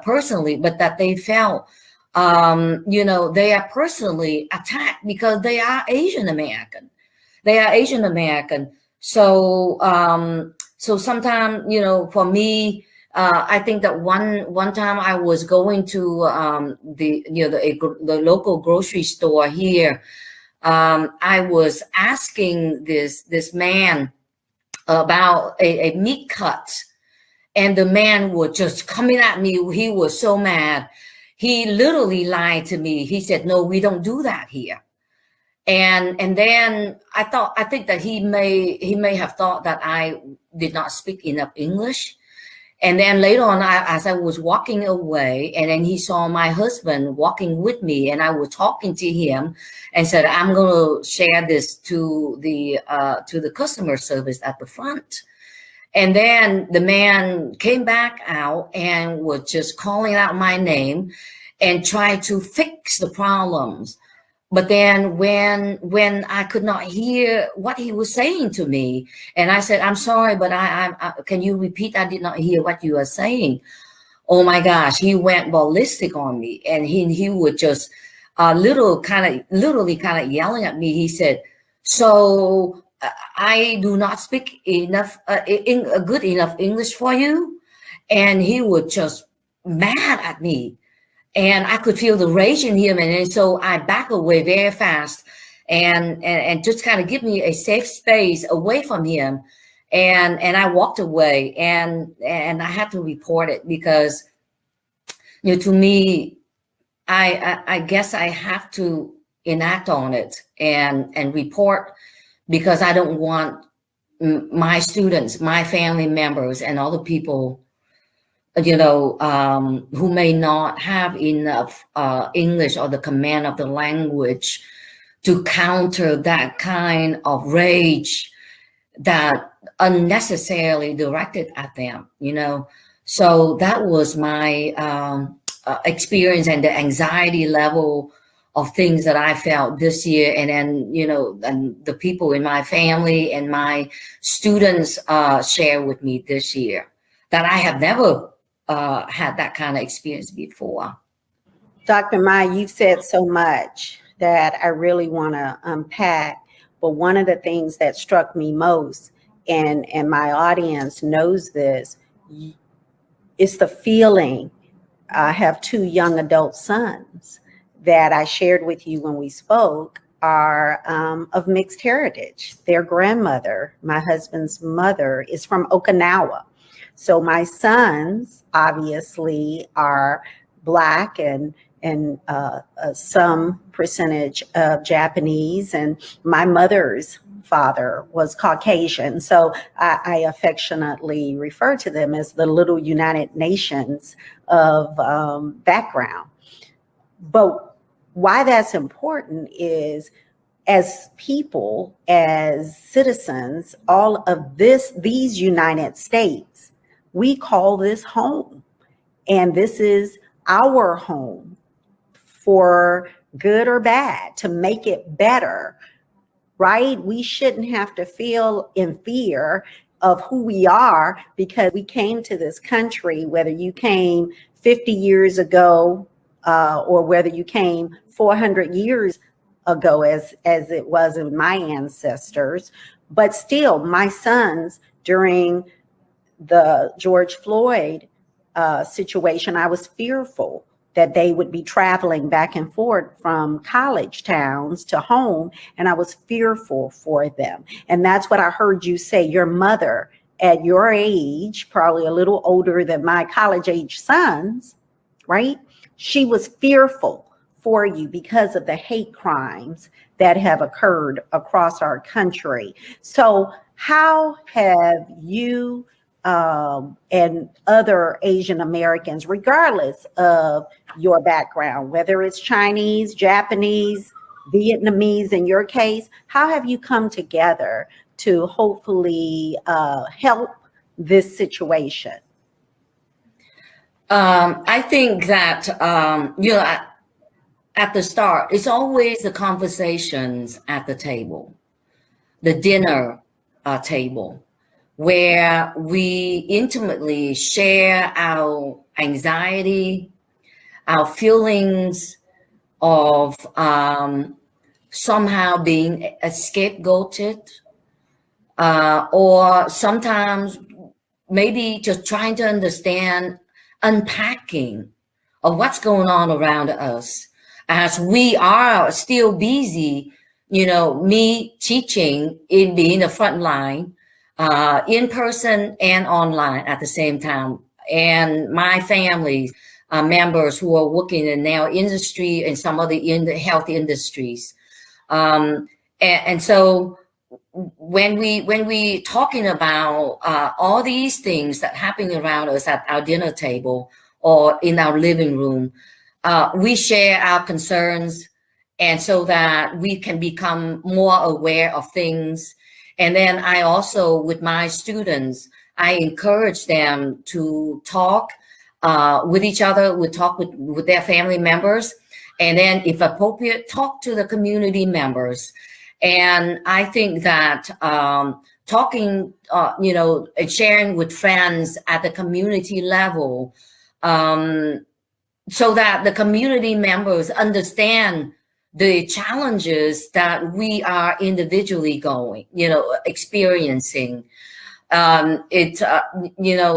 personally, but that they felt, they are personally attacked because they are Asian American. So, so sometimes, for me, I think that one time I was going to the local grocery store here. I was asking this man about a meat cut. And the man was just coming at me. He was so mad. He literally lied to me. He said, no, we don't do that here. And then I think that he may have thought that I did not speak enough English. And then later on, as I was walking away, and then he saw my husband walking with me, and I was talking to him and said, I'm going to share this to the customer service at the front. And then the man came back out and was just calling out my name and tried to fix the problems. But then when I could not hear what he was saying to me, and I said, I'm sorry, but I can you repeat? I did not hear what you are saying. Oh my gosh, he went ballistic on me, and he would just literally kind of yelling at me. He said, "So I do not speak enough, good enough English for you," and he was just mad at me, and I could feel the rage in him, and then so I back away very fast, and just kind of give me a safe space away from him, and I walked away, and I had to report it because, to me, I guess I have to enact on it and report, because I don't want my students, my family members, and other people, who may not have enough English or the command of the language to counter that kind of rage that unnecessarily directed at them, So that was my experience and the anxiety level of things that I felt this year. And then, and the people in my family and my students share with me this year that I have never had that kind of experience before. Dr. Mai, you've said so much that I really want to unpack. But one of the things that struck me most, and my audience knows this, is the feeling. I have 2 young adult sons that I shared with you when we spoke are of mixed heritage. Their grandmother, my husband's mother, is from Okinawa. So my sons obviously are Black and some percentage of Japanese, and my mother's father was Caucasian. So I affectionately refer to them as the little United Nations of background. But why that's important is, as people, as citizens, all of these United States, we call this home. And this is our home, for good or bad, to make it better, right? We shouldn't have to feel in fear of who we are because we came to this country, whether you came 50 years ago or whether you came 400 years ago, as it was in my ancestors. But still, my sons, during the George Floyd situation, I was fearful that they would be traveling back and forth from college towns to home, and I was fearful for them. And that's what I heard you say. Your mother, at your age, probably a little older than my college age sons, right? She was fearful for you because of the hate crimes that have occurred across our country. So how have you and other Asian Americans, regardless of your background, whether it's Chinese, Japanese, Vietnamese in your case, how have you come together to hopefully help this situation? I think that, at the start, it's always the conversations at the table, the dinner table, where we intimately share our anxiety, our feelings of somehow being scapegoated, or sometimes maybe just trying to understand, unpacking of what's going on around us, as we are still busy, me teaching, in being the front line, in person and online at the same time, and my family members who are working in nail industry and some other in the health industries, and so when we talking about all these things that happening around us at our dinner table or in our living room, we share our concerns, and so that we can become more aware of things. And then I also, with my students, I encourage them to talk with each other, talk with their family members, and then if appropriate, talk to the community members. And I think that talking, and sharing with friends at the community level so that the community members understand the challenges that we are individually experiencing.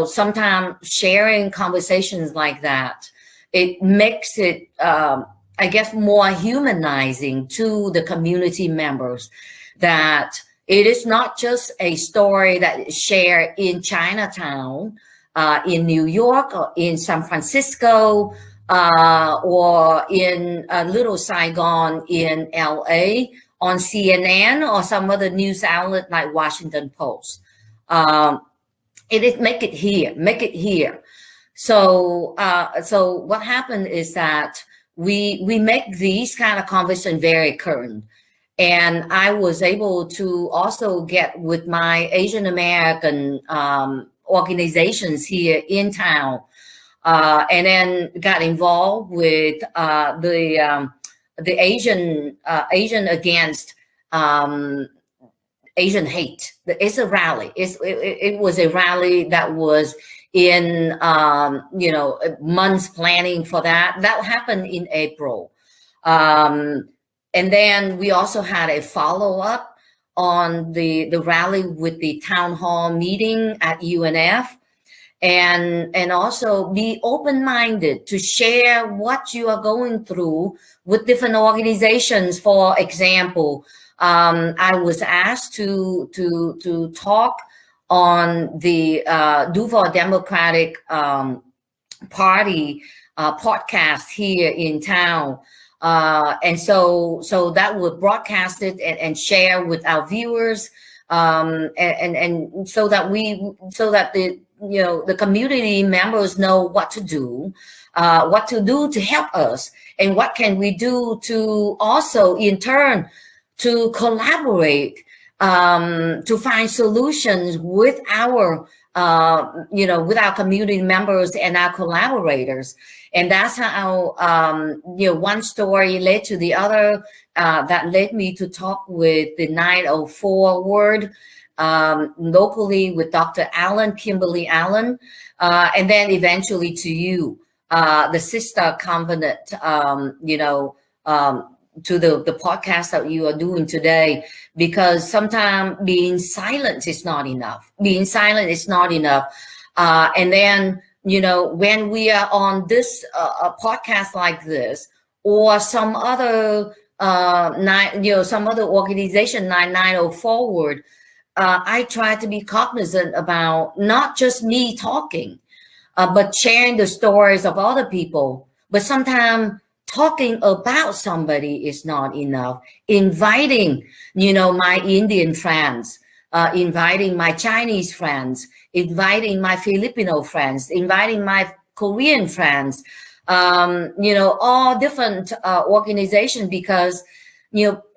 Sometimes sharing conversations like that, it makes it, I guess, more humanizing to the community members, that it is not just a story that is shared in Chinatown, in New York, or in San Francisco, or in Little Saigon in LA, on CNN or some other news outlet like Washington Post. It is make it here. So what happened is that we make these kind of conversations very current. And I was able to also get with my Asian American organizations here in town, and then got involved with the Asian against Asian hate. It's a rally. It was a rally that was in months planning for that. That happened in April. And then we also had a follow-up on the rally with the town hall meeting at UNF. And also be open-minded to share what you are going through with different organizations. For example, I was asked to talk on the Duval Democratic Party podcast here in town. And so that was broadcasted and share with our viewers, and so that the community members know what to do to help us, and what can we do to also in turn to collaborate, to find solutions with our with our community members and our collaborators. And that's how one story led to the other, that led me to talk with the 904 ward locally with Dr. Kimberly Allen, and then eventually to you, the sister covenant, to the podcast that you are doing today, because sometimes being silent is not enough. And then, when we are on this podcast like this, or some other organization, 904 word, I try to be cognizant about not just me talking, but sharing the stories of other people. But sometimes talking about somebody is not enough. Inviting, my Indian friends, inviting my Chinese friends, inviting my Filipino friends, inviting my Korean friends, all different organizations, because,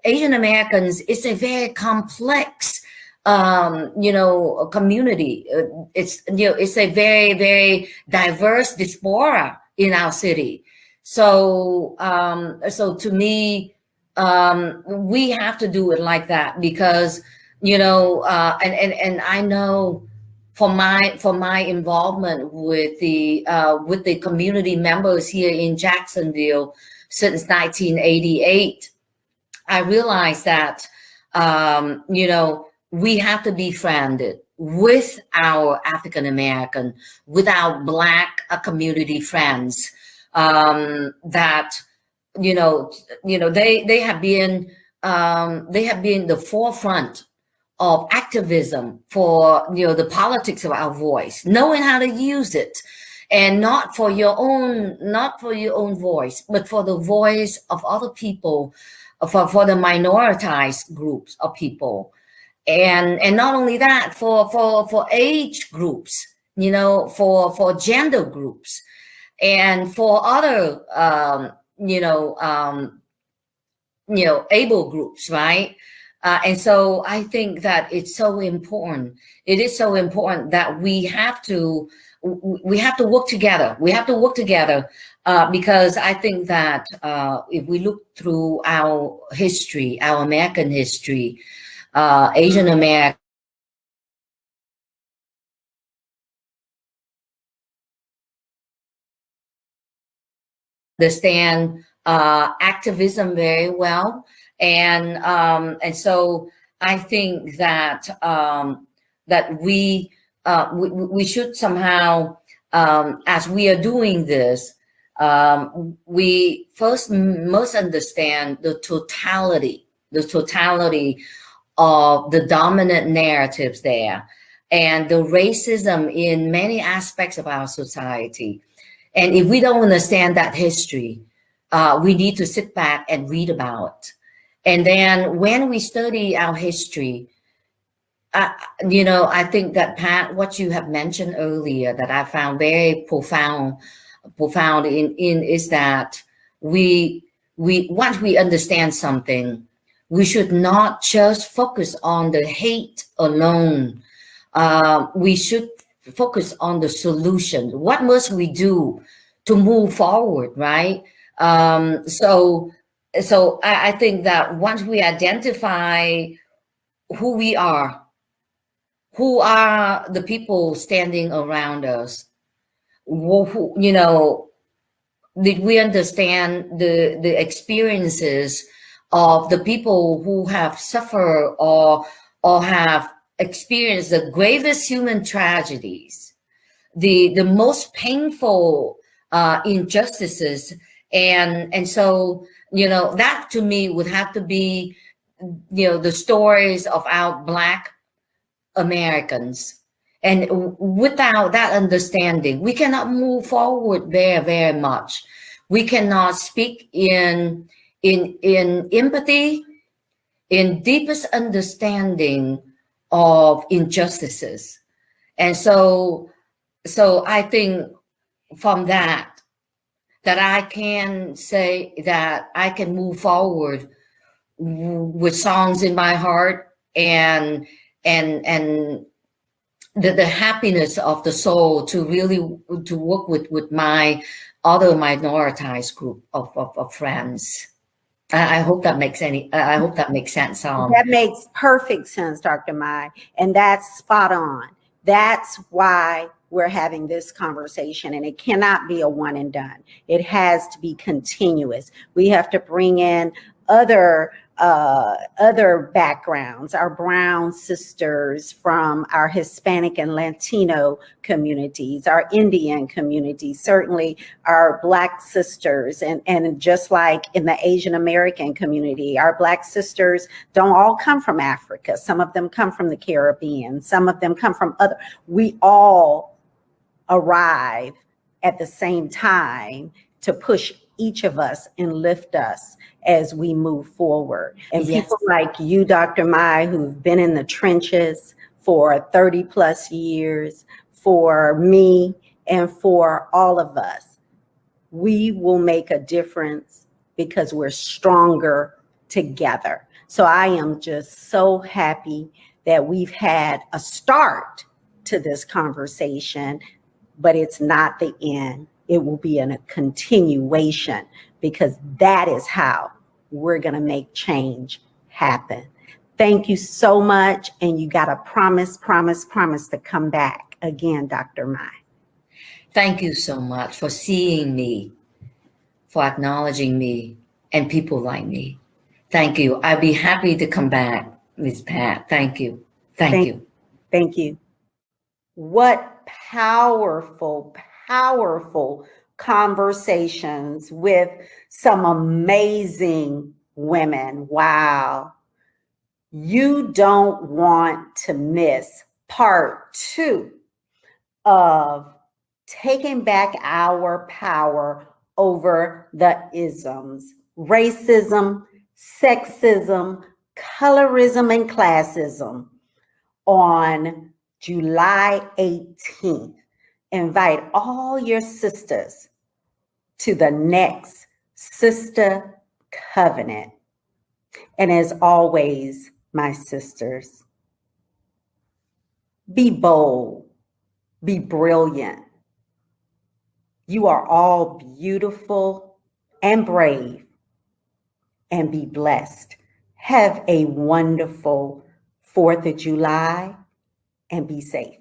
Asian Americans is a very complex community. It's a very, very diverse diaspora in our city. So to me, we have to do it like that, because, and I know for my involvement with the community members here in Jacksonville since 1988, I realized that, we have to be friended with our African American, with our Black community friends, that they have been the forefront of activism for the politics of our voice, knowing how to use it, and not for your own voice, but for the voice of other people, for the minoritized groups of people. And not only that, for age groups, for gender groups, and for other able groups, right? And so I think that it's so important. It is so important that we have to work together. Because I think that if we look through our history, our American history, Asian American understand activism very well, and so I think that that we should somehow, as we are doing this, we first must understand the totality of the dominant narratives there, and the racism in many aspects of our society. And if we don't understand that history, we need to sit back and read about it. And then when we study our history, I think that, Pat, what you have mentioned earlier that I found very profound in is that we once we understand something, we should not just focus on the hate alone. We should focus on the solution. What must we do to move forward, right? So I think that once we identify who we are, who are the people standing around us, did we understand the experiences of the people who have suffered or have experienced the gravest human tragedies, the most painful injustices, and so that to me would have to be the stories of our Black Americans. And without that understanding, we cannot move forward very, very much. We cannot speak in empathy, in deepest understanding of injustices. And so I think from that I can say that I can move forward with songs in my heart and the happiness of the soul to really to work with my other minoritized group of friends. I hope that makes I hope that makes sense. That makes perfect sense, Dr. Mai, and that's spot on. That's why we're having this conversation, and it cannot be a one and done. It has to be continuous. We have to bring in other backgrounds, our brown sisters from our Hispanic and Latino communities, our Indian communities, certainly our Black sisters, and just like in the Asian American community, our Black sisters don't all come from Africa. Some of them come from the Caribbean. Some of them come from other. We all arrive at the same time to push each of us and lift us as we move forward. And Yes. people like you, Dr. Mai, who've been in the trenches for 30 plus years, for me, and for all of us, we will make a difference because we're stronger together. So I am just so happy that we've had a start to this conversation, but it's not the end. It will be a continuation, because that is how we're going to make change happen. Thank you so much. And you got to promise to come back again, Dr. Mai. Thank you so much for seeing me, for acknowledging me, and people like me. Thank you. I'd be happy to come back, Ms. Pat. Thank you. Thank you. Thank you. What powerful conversations with some amazing women. Wow. You don't want to miss part 2 of taking back our power over the isms: racism, sexism, colorism, and classism on July 18th. Invite all your sisters to the next Sister Covenant. And as always, my sisters, be bold, be brilliant. You are all beautiful and brave, and be blessed. Have a wonderful 4th of July and be safe.